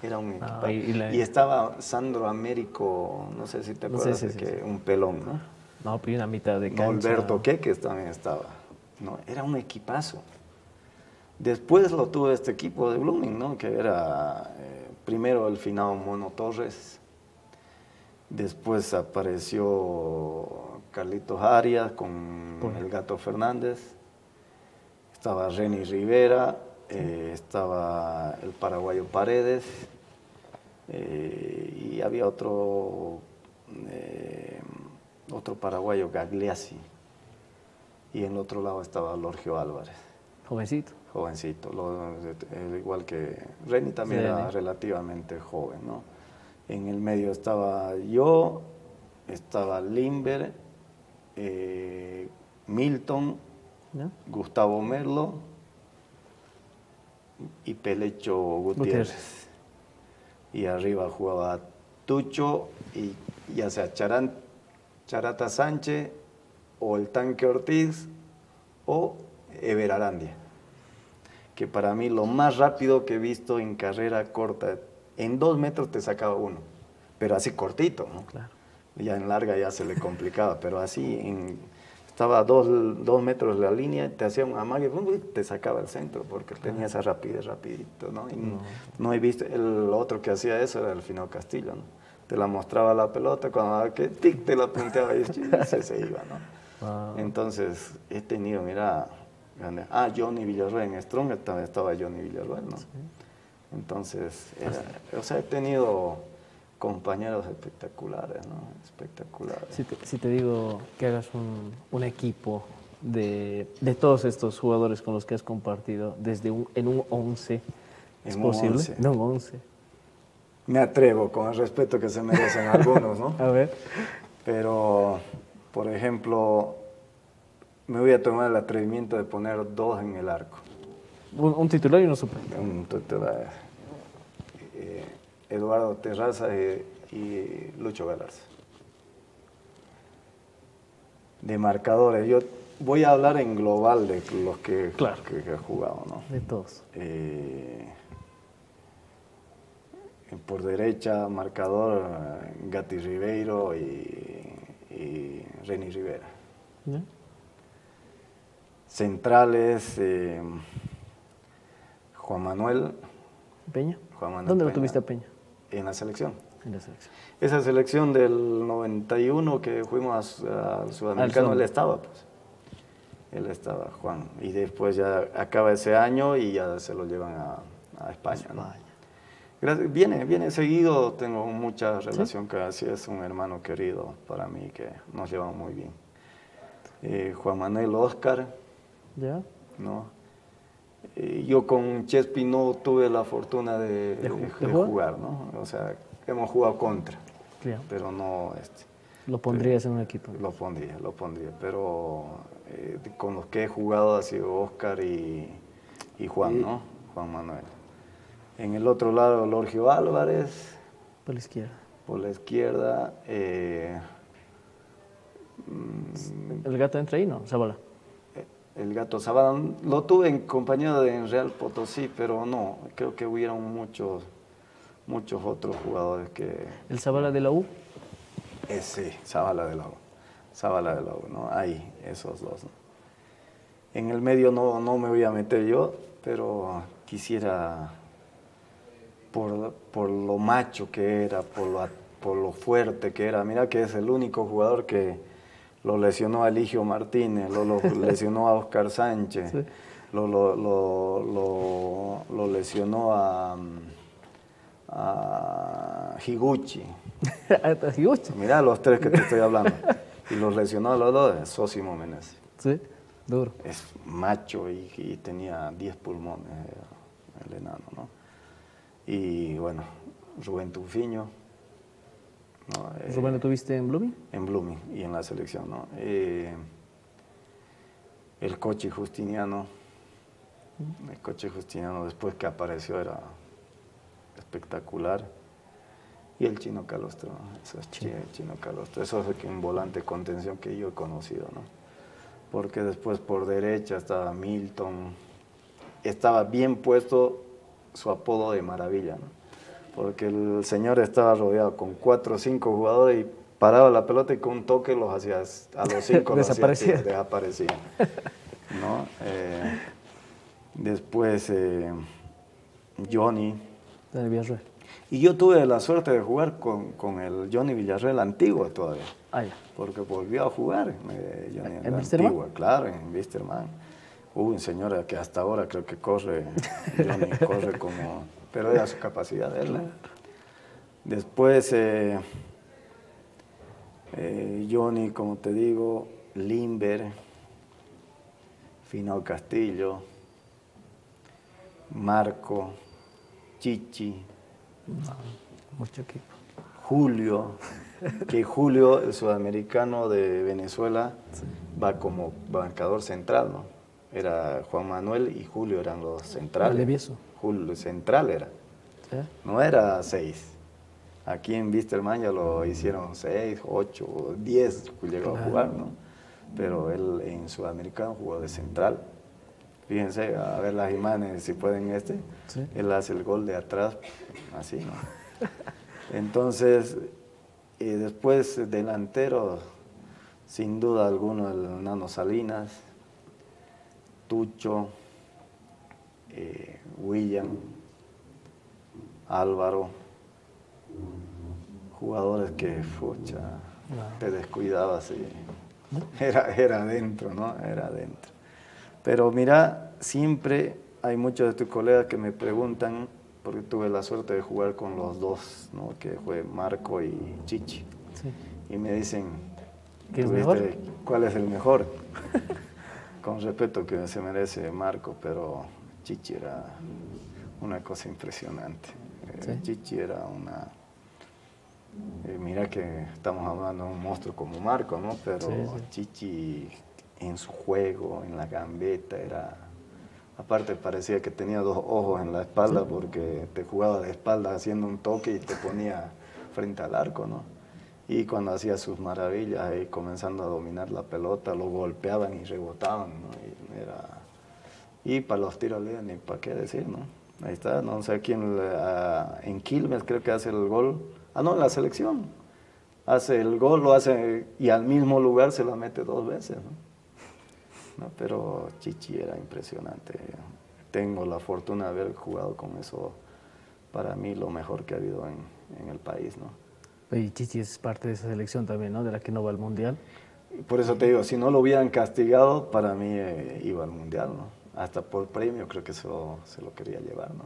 era un equipazo. Y estaba Sandro Américo, no sé si te acuerdas, sí, un pelón, ¿no? No, pero una mitad de cancha. Alberto Queques también estaba, ¿no? Era un equipazo. Después lo tuve este equipo de Blooming, ¿no? Que era primero el finado Mono Torres, después apareció Carlitos Arias con el Gato Fernández, estaba Reni Rivera, estaba el paraguayo Paredes, y había otro paraguayo, Gagliasi, y en el otro lado estaba Lorgio Álvarez. Jovencito. Jovencito, igual que Reni también era relativamente joven, ¿no? En el medio estaba yo, estaba Limber, Milton, ¿no? Gustavo Merlo y Pelecho Gutiérrez. Y arriba jugaba Tucho y ya sea Charata Sánchez o el Tanque Ortiz o Ever Arandia, que para mí lo más rápido que he visto en carrera corta, en 2 metros te sacaba uno, pero así cortito, ¿no? Claro. Ya en larga ya se le complicaba, pero así estaba a 2 metros de la línea, te hacía un amague, te sacaba el centro, porque tenía esa rapidez, rapidito, ¿no? Y no he visto, el otro que hacía eso era el Fino Castillo, ¿no? Te la mostraba la pelota, cuando que tic, te la punteaba y se iba, ¿no? Wow. Entonces, he tenido, mira, Johnny Villarroel, en Strong también estaba Johnny Villarroel, ¿no? Sí. Entonces, he tenido compañeros espectaculares, ¿no? Espectaculares. Si te digo que hagas un equipo de todos estos jugadores con los que has compartido, en un 11, ¿es posible? 11. No, un 11. Me atrevo, con el respeto que se merecen algunos, ¿no? A ver. Pero, por ejemplo, me voy a tomar el atrevimiento de poner 2 en el arco. Un titular y uno suplente. Un titular, Eduardo Terraza y Lucho Galarza. De marcadores, yo voy a hablar en global de los que, Claro. que he jugado, ¿no? De todos. Por derecha, marcador, Gatti Ribeiro y Reni Rivera. ¿Ya? Centrales, Juan Manuel. Peña. Juan Manuel ¿Dónde lo Peña, tuviste a Peña? En la selección. En la selección. Esa selección del 91 que fuimos al Sudamericano, él estaba, pues. Él estaba, Juan. Y después ya acaba ese año y ya se lo llevan a España, ¿no? Gracias. Viene seguido, tengo mucha relación, que así es un hermano querido para mí, que nos llevamos muy bien. Juan Manuel Oscar, ¿Ya? ¿no? Yo con Chespi no tuve la fortuna de jugar, ¿no? O sea, hemos jugado contra, Claro. pero no... Lo pondrías en un equipo. Lo pondría, pero con los que he jugado ha sido Oscar y Juan, ¿no? Juan Manuel. En el otro lado, Lorgio Álvarez. Por la izquierda. Por la izquierda. ¿El gato entra ahí, no? Zabala. El Gato Zabala. Lo tuve en compañía en Real Potosí, pero no. Creo que hubieron muchos otros jugadores que... ¿El Zabala de la U? Sí, Zabala de la U. Zabala de la U, ¿no? Ahí, esos dos, ¿no? En el medio no me voy a meter yo, pero quisiera, por lo macho que era, por lo fuerte que era. Mira que es el único jugador que lo lesionó a Eligio Martínez, lo lesionó a Oscar Sánchez, sí. lo lesionó a Higuchi. Higuchi. Mira los tres que te estoy hablando. Y los lesionó a los dos, Sosimo Meneses. Sí, duro. Es macho y tenía 10 pulmones el enano, ¿no? Y bueno, Rubén Tufiño. ¿No? ¿Rubén lo tuviste en Blooming? En Blooming y en la selección, ¿no? El Coche Justiniano. El Coche Justiniano después que apareció era espectacular. Y el Chino Calostro, Chino Calostro, eso es un volante contención que yo he conocido, ¿no? Porque después por derecha estaba Milton, estaba bien puesto su apodo de Maravilla, ¿no? Porque el señor estaba rodeado con 4 o 5 jugadores y paraba la pelota y con un toque los hacía, a los 5 los desaparecían, ¿no? Después Johnny. De Villarreal. Y yo tuve la suerte de jugar con el Johnny Villarreal antiguo todavía. Ah, ya. Porque volvió a jugar Johnny ¿En Wisterman? Claro, en Wisterman. Un señor que hasta ahora creo que corre, Johnny corre como... Pero era su capacidad de él, ¿no? Después Johnny, como te digo, Limber, Finao Castillo, Marco, Chichi, mucho equipo. Julio, que Julio, el sudamericano de Venezuela, sí, va como marcador central, ¿no? Era Juan Manuel y Julio eran los centrales. Levieso. Julio central era. ¿Sí? No era 6. Aquí en Wisterman ya lo hicieron 6, 8, 10 llegó a jugar, ¿no? Pero él en sudamericano jugó de central. Fíjense, a ver las imágenes si pueden ¿sí? Él hace el gol de atrás, así, ¿no? Entonces, después delantero, sin duda alguno, el Nano Salinas, Tucho, William, Álvaro, jugadores que, fucha, te descuidabas y era adentro, ¿no? Era adentro. Pero mira, siempre hay muchos de tus colegas que me preguntan, porque tuve la suerte de jugar con los dos, ¿no? Que fue Marco y Chichi. Sí. Y me dicen, ¿qué es mejor? ¿Cuál es el mejor? Con respeto que se merece Marco, pero Chichi era una cosa impresionante. ¿Sí? Chichi era una... mira que estamos hablando de un monstruo como Marco, ¿no? Pero sí, sí. Chichi en su juego, en la gambeta, era Aparte parecía que tenía dos ojos en la espalda porque te jugaba de espalda haciendo un toque y te ponía frente al arco, ¿no? Y cuando hacía sus maravillas ahí comenzando a dominar la pelota, lo golpeaban y rebotaban, ¿no? Y para los tiros libres ni para qué decir, ¿no? Ahí está, no sé quién, en Quilmes creo que hace el gol. Ah, no, en la selección. Hace el gol, lo hace y al mismo lugar se la mete 2 veces, ¿no? ¿No? Pero Chichi era impresionante. Tengo la fortuna de haber jugado con eso, para mí lo mejor que ha habido en el país, ¿no? Y Chichi es parte de esa selección también, ¿no? De la que no va al Mundial. Por eso te digo, si no lo hubieran castigado, para mí iba al Mundial, ¿no? Hasta por premio creo que se lo quería llevar, ¿no?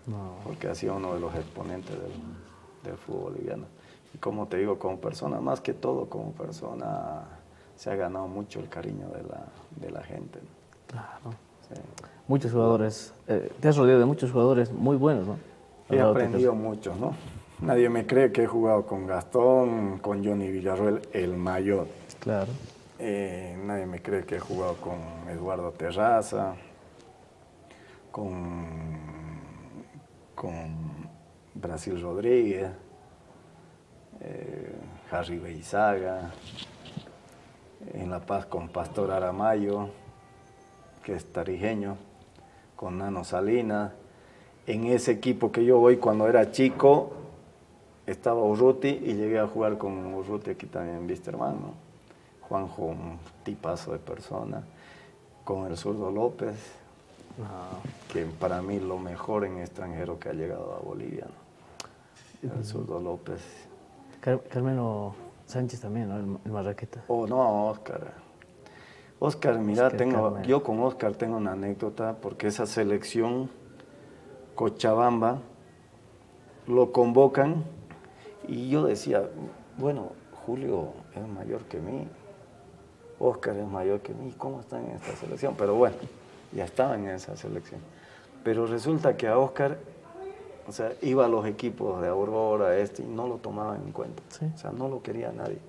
No. Porque ha sido uno de los exponentes del fútbol boliviano. Y como te digo, como persona, más que todo como persona, se ha ganado mucho el cariño de la gente, ¿no? Claro. Sí. Muchos jugadores, te has rodeado de muchos jugadores muy buenos, ¿no? He aprendido mucho, ¿no? Nadie me cree que he jugado con Gastón, con Johnny Villarroel, el mayor. Claro. Nadie me cree que he jugado con Eduardo Terraza, con Brasil Rodríguez, Harry Beizaga, en La Paz con Pastor Aramayo, que es tarijeño, con Nano Salinas. En ese equipo que yo voy cuando era chico, estaba Urruti y llegué a jugar con Urruti aquí también en Wisterman, ¿no? Juanjo, un tipazo de persona, con el zurdo López, que para mí lo mejor en extranjero que ha llegado a Bolivia, ¿no? El zurdo López. Carmelo Sánchez también, ¿no? El Marraqueta. Oh, no, Oscar. Oscar, mira, Carmelo. yo con Oscar tengo una anécdota, porque esa selección, Cochabamba, lo convocan y yo decía, bueno, Julio es mayor que mí, Oscar es mayor que mí, ¿cómo están en esta selección? Pero bueno, ya estaban en esa selección. Pero resulta que a Oscar, o sea, iba a los equipos de Aurora, y no lo tomaban en cuenta. Sí. O sea, no lo quería nadie.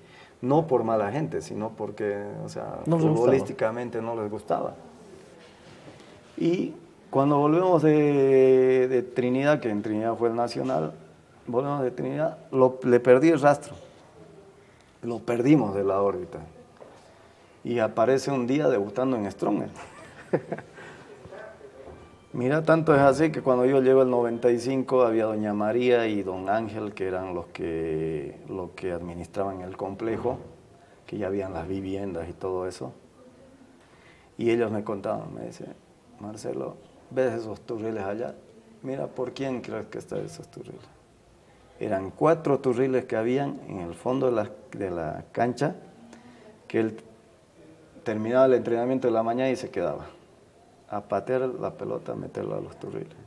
No por mala gente, sino porque, o sea, no futbolísticamente no les gustaba. Y cuando volvemos de Trinidad, que en Trinidad fue el Nacional, volvemos de Trinidad, le perdí el rastro. Lo perdimos de la órbita. Y aparece un día debutando en Stronger. Mira, tanto es así que cuando yo llego el 95 había doña María y don Ángel, que eran los que administraban el complejo, que ya habían las viviendas y todo eso. Y ellos me contaban, me decían, Marcelo, ¿ves esos turriles allá? Mira, ¿por quién crees que están esos turriles? Eran 4 turriles que habían en el fondo de la cancha, que él terminaba el entrenamiento de la mañana y se quedaba a patear la pelota, a meterla a los turriles.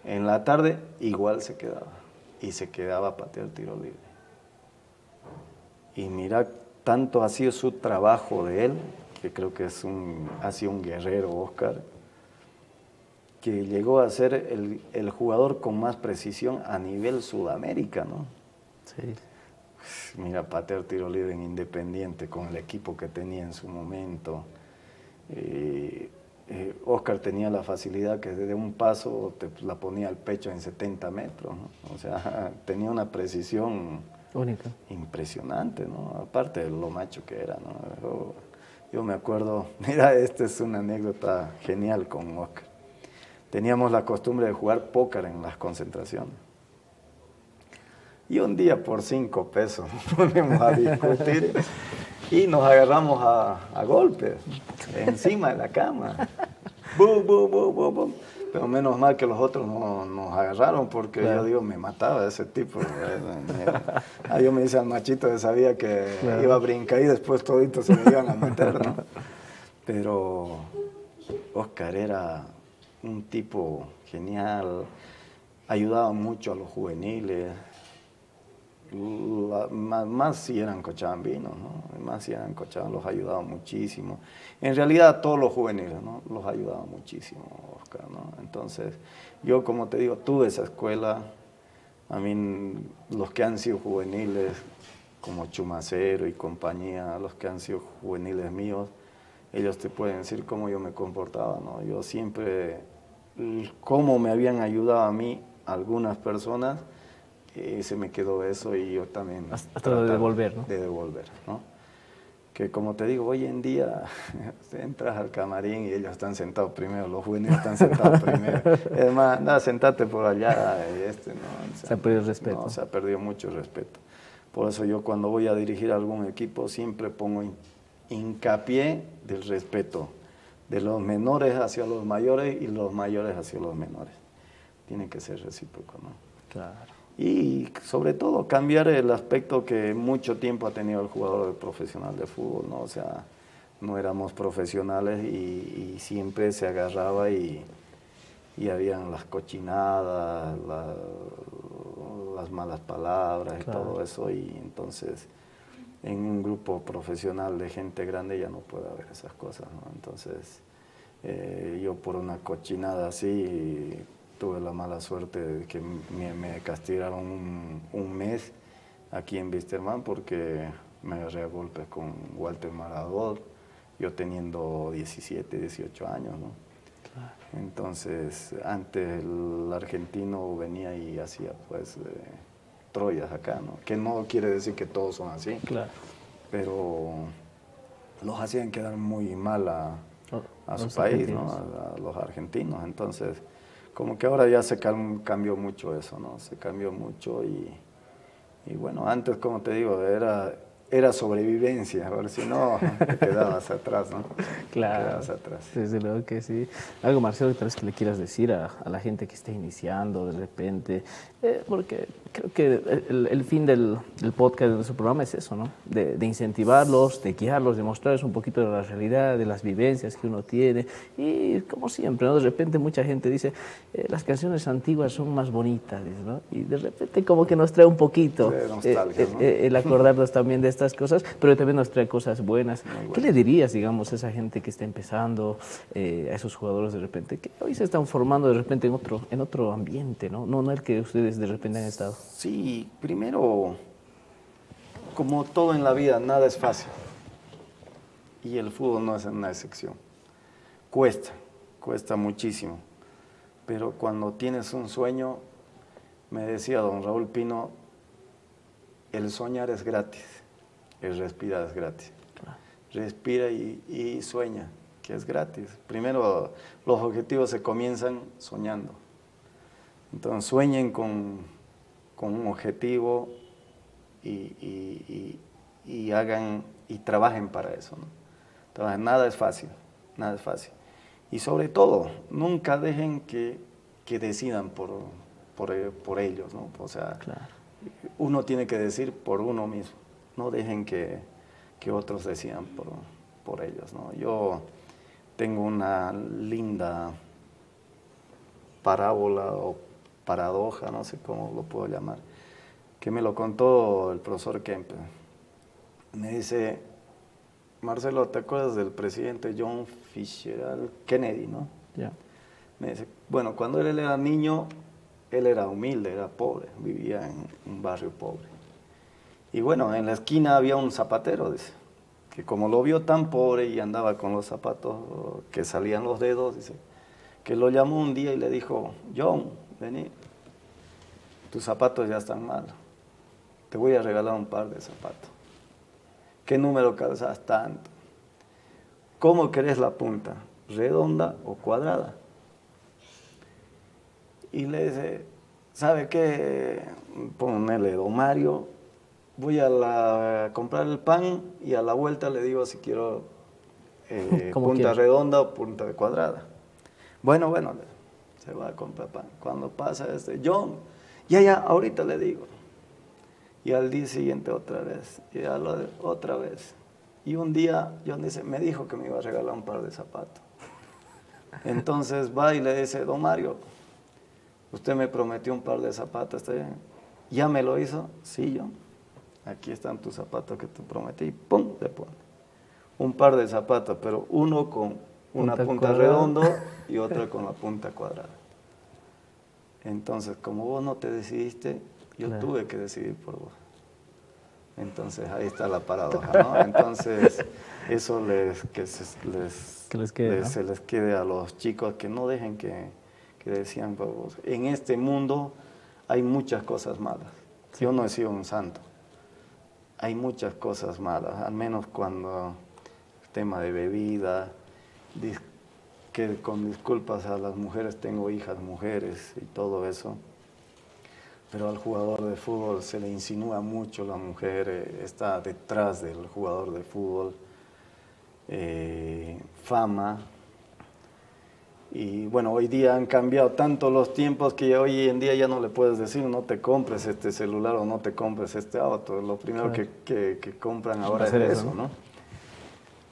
En la tarde igual se quedaba, y se quedaba a patear tiro libre. Y mira, tanto ha sido su trabajo de él, que creo que ha sido un guerrero, Oscar, que llegó a ser el jugador con más precisión a nivel Sudamérica, ¿no? Sí. Mira, patear tiro libre en Independiente con el equipo que tenía en su momento. Oscar tenía la facilidad que desde un paso te la ponía al pecho en 70 metros, ¿no? O sea, tenía una precisión única, impresionante, ¿no? Aparte de lo macho que era, ¿no? Yo me acuerdo, mira, esta es una anécdota genial con Oscar. Teníamos la costumbre de jugar póker en las concentraciones. Y un día por 5 pesos nos ponemos a discutir y nos agarramos a golpes encima de la cama. ¡Bum, bum, bum, bum, bum! Pero menos mal que los otros no nos agarraron, porque claro, yo digo, me mataba ese tipo. Yo me hice al machito que sabía que claro, iba a brincar y después toditos se me iban a meter, ¿no? Pero Oscar era un tipo genial, ayudaba mucho a los juveniles. Más si eran cochabambinos, ¿no? Más si eran cochabambinos, los ayudaba muchísimo. En realidad a todos los juveniles, ¿no? Los ayudaba muchísimo, Oscar, ¿no? Entonces, yo como te digo, tuve esa escuela. A mí, los que han sido juveniles, como Chumacero y compañía, los que han sido juveniles míos, ellos te pueden decir cómo yo me comportaba, ¿no? Yo siempre, cómo me habían ayudado a mí algunas personas, se me quedó eso y yo también... Hasta de devolver, ¿no? De devolver, ¿no? Que como te digo, hoy en día entras al camarín y ellos están sentados primero, los juveniles están sentados primero. Es más, anda, sentate por allá, ¿no? O sea, se ha perdido el respeto. No, se ha perdido mucho el respeto. Por eso yo cuando voy a dirigir algún equipo siempre pongo hincapié del respeto, de los menores hacia los mayores y los mayores hacia los menores. Tiene que ser recíproco, ¿no? Claro. Y sobre todo cambiar el aspecto que mucho tiempo ha tenido el jugador profesional de fútbol, ¿no? O sea, no éramos profesionales y siempre se agarraba y habían las cochinadas, las malas palabras y todo eso, y entonces en un grupo profesional de gente grande ya no puede haber esas cosas, ¿no? Entonces yo por una cochinada así tuve la mala suerte de que me castigaron un mes aquí en Wisterman porque me agarré a golpes con Walter Maragall, yo teniendo 17, 18 años, ¿no? Claro. Entonces, antes el argentino venía y hacía pues troyas acá, ¿no? Que no quiere decir que todos son así, claro, pero los hacían quedar muy mal a su país, ¿no? A los argentinos. Entonces, como que ahora ya se cambió mucho eso, ¿no? Se cambió mucho y bueno, antes, como te digo, era sobrevivencia, a ver si no, te quedabas atrás, ¿no? Claro, te quedabas atrás. Desde luego que sí. Algo, Marcelo, tal vez que le quieras decir a la gente que está iniciando de repente, porque creo que el fin del podcast, de su programa es eso, ¿no? De incentivarlos, de guiarlos, de mostrarles un poquito de la realidad, de las vivencias que uno tiene. Y como siempre, ¿no? De repente mucha gente dice, las canciones antiguas son más bonitas, ¿no? Y de repente como que nos trae un poquito de nostalgia, ¿no? El acordarnos también de estas cosas, pero también nos trae cosas buenas. ¿Qué le dirías, digamos, a esa gente que está empezando, a esos jugadores de repente, que hoy se están formando de repente en otro ambiente, ¿no? No el que ustedes de repente han estado? Sí, primero, como todo en la vida, nada es fácil. Y el fútbol no es una excepción. Cuesta muchísimo. Pero cuando tienes un sueño, me decía don Raúl Pino, el soñar es gratis, el respirar es gratis. Claro. Respira y sueña, que es gratis. Primero, los objetivos se comienzan soñando. Entonces, sueñen con un objetivo y hagan y trabajen para eso, ¿no? Entonces, nada es fácil. Y sobre todo, nunca dejen que decidan por ellos, ¿no? O sea, claro, uno tiene que decir por uno mismo. No dejen que otros decidan por ellos, ¿no? Yo tengo una linda parábola o paradoja, no sé cómo lo puedo llamar, que me lo contó el profesor Kempe. Me dice, Marcelo, ¿te acuerdas del presidente John Fitzgerald Kennedy, no? Yeah. Me dice, bueno, cuando él era niño, él era humilde, era pobre, vivía en un barrio pobre. Y bueno, en la esquina había un zapatero, dice, que como lo vio tan pobre y andaba con los zapatos que salían los dedos, dice, que lo llamó un día y le dijo, John, vení, tus zapatos ya están mal, te voy a regalar un par de zapatos. ¿Qué número calzas? Tanto. ¿Cómo querés la punta? ¿Redonda o cuadrada? Y le dice, ¿sabe qué? Ponele, don Mario, voy a comprar el pan y a la vuelta le digo si quiero punta redonda o punta cuadrada. Bueno, se va a comprar pan. Cuando pasa John, ya, ahorita le digo. Y al día siguiente otra vez, y otra vez. Y un día John dice, me dijo que me iba a regalar un par de zapatos. Entonces va y le dice, don Mario, usted me prometió un par de zapatos, ¿está bien? ¿Ya me lo hizo? Sí, John. Aquí están tus zapatos que te prometí. ¡Pum! Le pone. Un par de zapatos, pero uno con una punta redonda y otro con la punta cuadrada. Entonces, como vos no te decidiste, yo tuve que decidir por vos. Entonces ahí está la paradoja, ¿no? Entonces eso se les quede a los chicos, que no dejen que decían, pues, en este mundo hay muchas cosas malas. Sí. Yo no he sido un santo. Hay muchas cosas malas, al menos cuando el tema de bebida, que con disculpas a las mujeres, tengo hijas mujeres y todo eso, pero al jugador de fútbol se le insinúa mucho, la mujer está detrás del jugador de fútbol, fama. Y bueno, hoy día han cambiado tanto los tiempos que hoy en día ya no le puedes decir no te compres este celular o no te compres este auto. Lo primero que compran ahora es eso, ¿no?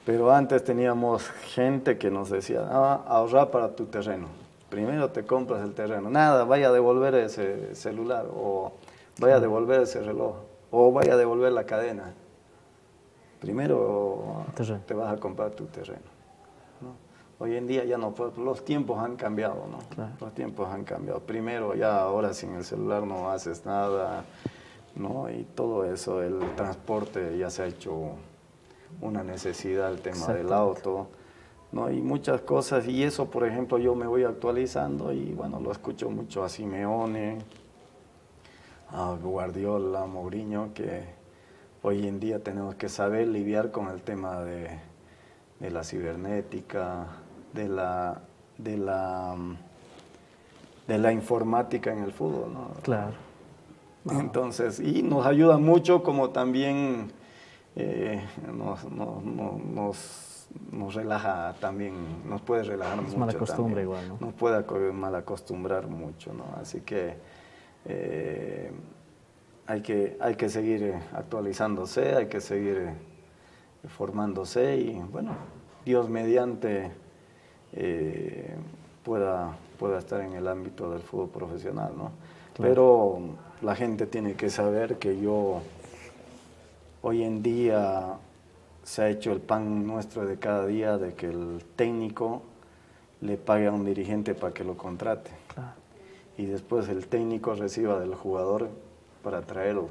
Pero antes teníamos gente que nos decía, ahorrar para tu terreno. Primero te compras el terreno. Nada, vaya a devolver ese celular, o vaya a devolver ese reloj, o vaya a devolver la cadena. Primero te vas a comprar tu terreno, ¿no? Hoy en día ya no, pues, los tiempos han cambiado, ¿no? Claro. Los tiempos han cambiado. Primero, ya ahora sin el celular no haces nada, ¿no? Y todo eso, el transporte ya se ha hecho una necesidad, el tema del auto, ¿no? Y muchas cosas, y eso, por ejemplo, yo me voy actualizando y, bueno, lo escucho mucho a Simeone, a Guardiola, a Mourinho, que hoy en día tenemos que saber lidiar con el tema de la cibernética, de la informática en el fútbol, ¿no? Claro. Entonces, y nos ayuda mucho, como también nos relaja también, nos puede relajar mucho. Mala costumbre también. Igual, ¿no? Nos puede mal acostumbrar mucho, ¿no? Así que hay que seguir actualizándose, hay que seguir formándose y, bueno, Dios mediante pueda estar en el ámbito del fútbol profesional, ¿no? Claro. Pero la gente tiene que saber que hoy en día se ha hecho el pan nuestro de cada día, de que el técnico le pague a un dirigente para que lo contrate. Claro. Y después el técnico reciba del jugador para traerlo.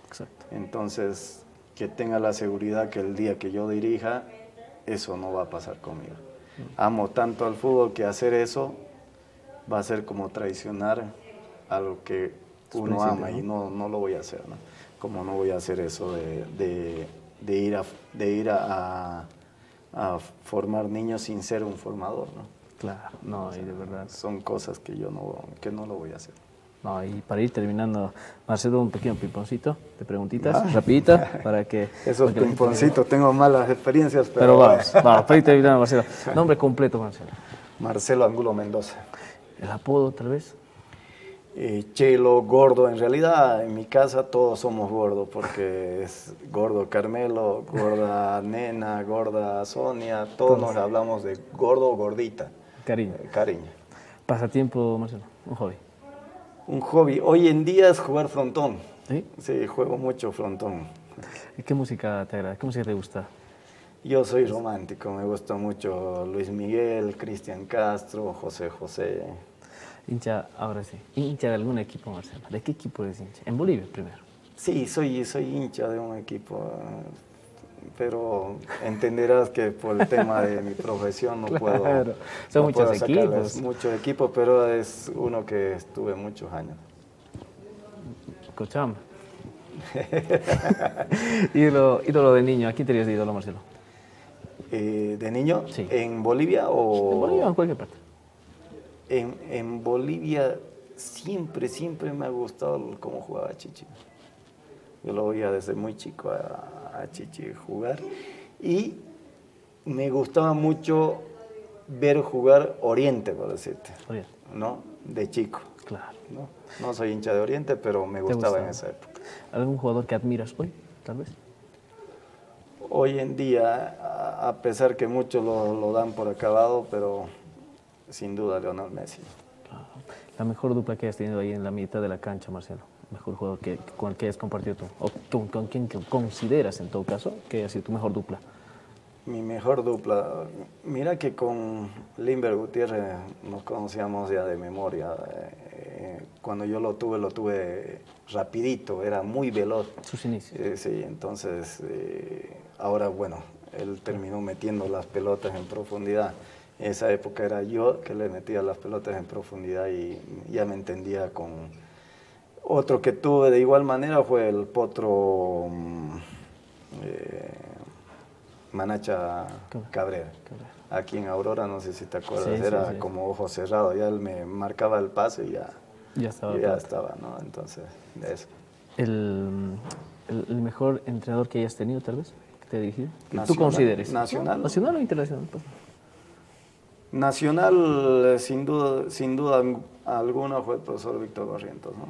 Exacto. Entonces, que tenga la seguridad que el día que yo dirija, eso no va a pasar conmigo. Amo tanto al fútbol que hacer eso va a ser como traicionar a lo que uno ama, ¿no? Y no lo voy a hacer, ¿no? Como no voy a hacer eso de ir a formar niños sin ser un formador, ¿no? Claro, no, o sea, y de verdad. Son cosas que yo no lo voy a hacer. No, y para ir terminando, Marcelo, un pequeño pimponcito de preguntitas, rapidita, para que... Esos pimponcitos, tengo malas experiencias, pero vamos, para ir terminando, Marcelo. Nombre completo, Marcelo. Marcelo Angulo Mendoza. ¿El apodo, tal vez? Chelo, Gordo. En realidad, en mi casa todos somos gordos, porque es Gordo Carmelo, Gorda Nena, Gorda Sonia, todos nos hablamos de gordo o gordita. Cariño. Cariño. ¿Pasatiempo, Marcelo? ¿Un hobby? Un hobby. Hoy en día es jugar frontón. ¿Sí? Sí, juego mucho frontón. ¿Y qué música te agrada? ¿Qué música te gusta? Yo soy romántico, me gusta mucho Luis Miguel, Cristian Castro, José José. Hincha, ahora sí, hincha de algún equipo, Marcelo. ¿De qué equipo eres hincha? En Bolivia primero. Sí, soy hincha de un equipo, pero entenderás que por el tema de mi profesión no puedo. Son muchos equipos. Muchos equipos, pero es uno que estuve muchos años. Cochabamba. ídolo de niño, ¿a quién tenías de ídolo, Marcelo? ¿De niño? Sí. ¿En Bolivia o...? En Bolivia o en cualquier parte. En Bolivia siempre me ha gustado cómo jugaba Chichi. Yo lo veía desde muy chico a Chichi jugar y me gustaba mucho ver jugar Oriente, por decirte, Oriente, ¿no? De chico. Claro. No soy hincha de Oriente, pero me gustaba en esa época. ¿Algún jugador que admiras hoy, tal vez? Hoy en día, a pesar que muchos lo dan por acabado, pero sin duda Lionel Messi. Claro. La mejor dupla que has tenido ahí en la mitad de la cancha, Marcelo. Mejor jugador con el que has compartido tú, o con quien consideras en todo caso que ha sido tu mejor dupla. Mi mejor dupla, mira que con Limber Gutiérrez nos conocíamos ya de memoria cuando yo lo tuve rapidito, era muy veloz. Sus inicios. Sí, entonces ahora bueno, él terminó metiendo las pelotas en profundidad. Esa época era yo que le metía las pelotas en profundidad y ya me entendía con... Otro que tuve de igual manera fue el Potro Manacha Cabrera. Aquí en Aurora, no sé si te acuerdas, era como ojo cerrado, ya él me marcaba el pase y ya estaba, ¿no? Entonces, de eso. ¿El mejor entrenador que hayas tenido, tal vez, que te ha dirigido? Que tú consideres. ¿Nacional? ¿Nacional o internacional? Pues. Nacional, sin duda alguna, fue el profesor Víctor Barrientos, ¿no?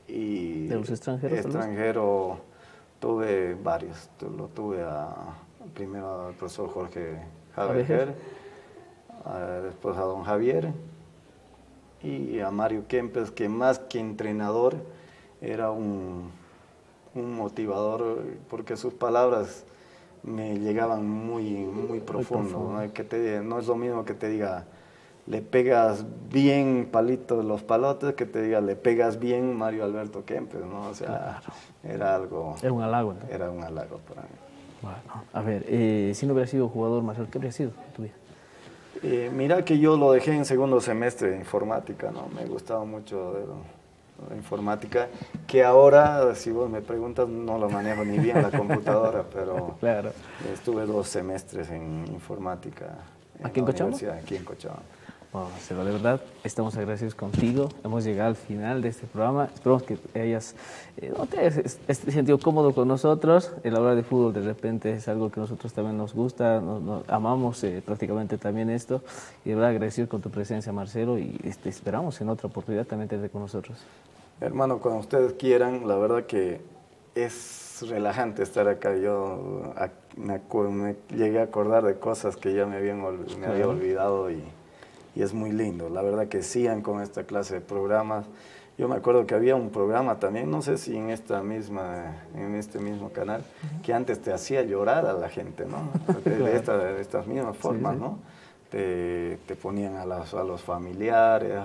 Y ¿De los extranjeros? Extranjero tuve varios. Lo tuve primero al profesor Jorge Javier, después a don Javier y a Mario Kempes, que más que entrenador era un motivador, porque sus palabras me llegaban muy profundo, ¿no? No es lo mismo que te diga le pegas bien palito los palotes que te diga le pegas bien Mario Alberto Kempes, ¿no? O sea, era algo... Era un halago, ¿no? Era un halago para mí. Bueno, a ver, si no hubiera sido jugador, Marcelo, ¿qué habría sido en tu vida? Mira que yo lo dejé en segundo semestre de informática, ¿no? Me gustaba mucho de la informática, que ahora, si vos me preguntas, no lo manejo ni bien la computadora, pero claro. Estuve 2 semestres en informática. ¿Aquí en Cochabamba? Aquí en Cochabamba. Bueno, Marcelo, de verdad, estamos agradecidos contigo. Hemos llegado al final de este programa. Esperamos que te hayas sentido cómodo con nosotros. El hablar de fútbol de repente es algo que a nosotros también nos gusta, amamos prácticamente también esto. Y de verdad agradecido con tu presencia, Marcelo, y esperamos en otra oportunidad también tenerte con nosotros. Hermano, cuando ustedes quieran, la verdad que es relajante estar acá. Yo me llegué a acordar de cosas que ya me había olvidado y es muy lindo. La verdad que sigan con esta clase de programas. Yo me acuerdo que había un programa también, no sé si en este mismo canal, que antes te hacía llorar a la gente, ¿no? De estas mismas formas, ¿no? Te ponían a los familiares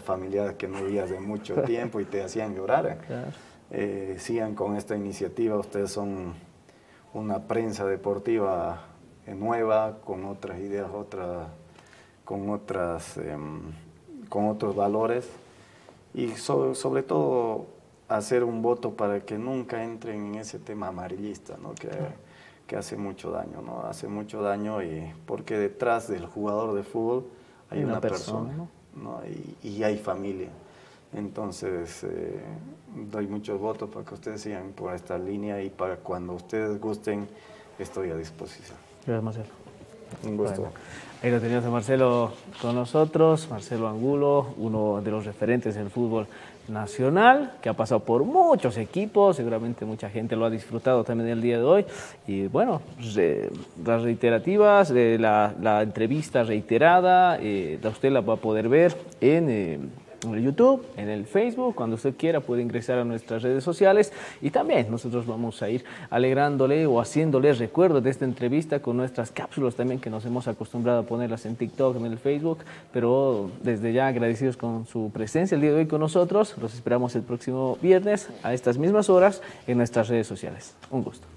que no veías de mucho tiempo y te hacían llorar. Claro. Sigan con esta iniciativa, ustedes son una prensa deportiva nueva, con otras ideas, con otros valores y sobre todo hacer un voto para que nunca entren en ese tema amarillista, ¿no? que hace mucho daño, ¿no? Hace mucho daño porque detrás del jugador de fútbol hay una persona, ¿no? Y hay familia. Entonces, doy muchos votos para que ustedes sigan por esta línea y para cuando ustedes gusten, estoy a disposición. Gracias, Marcelo. Un gusto. Bueno, ahí lo teníamos a Marcelo con nosotros, Marcelo Angulo, uno de los referentes del fútbol nacional, que ha pasado por muchos equipos, seguramente mucha gente lo ha disfrutado también el día de hoy. Y bueno, las reiterativas, la entrevista reiterada, usted la va a poder ver en YouTube, en el Facebook, cuando usted quiera puede ingresar a nuestras redes sociales y también nosotros vamos a ir alegrándole o haciéndole recuerdo de esta entrevista con nuestras cápsulas también que nos hemos acostumbrado a ponerlas en TikTok, en el Facebook, pero desde ya agradecidos con su presencia el día de hoy con nosotros. Los esperamos el próximo viernes a estas mismas horas en nuestras redes sociales. Un gusto.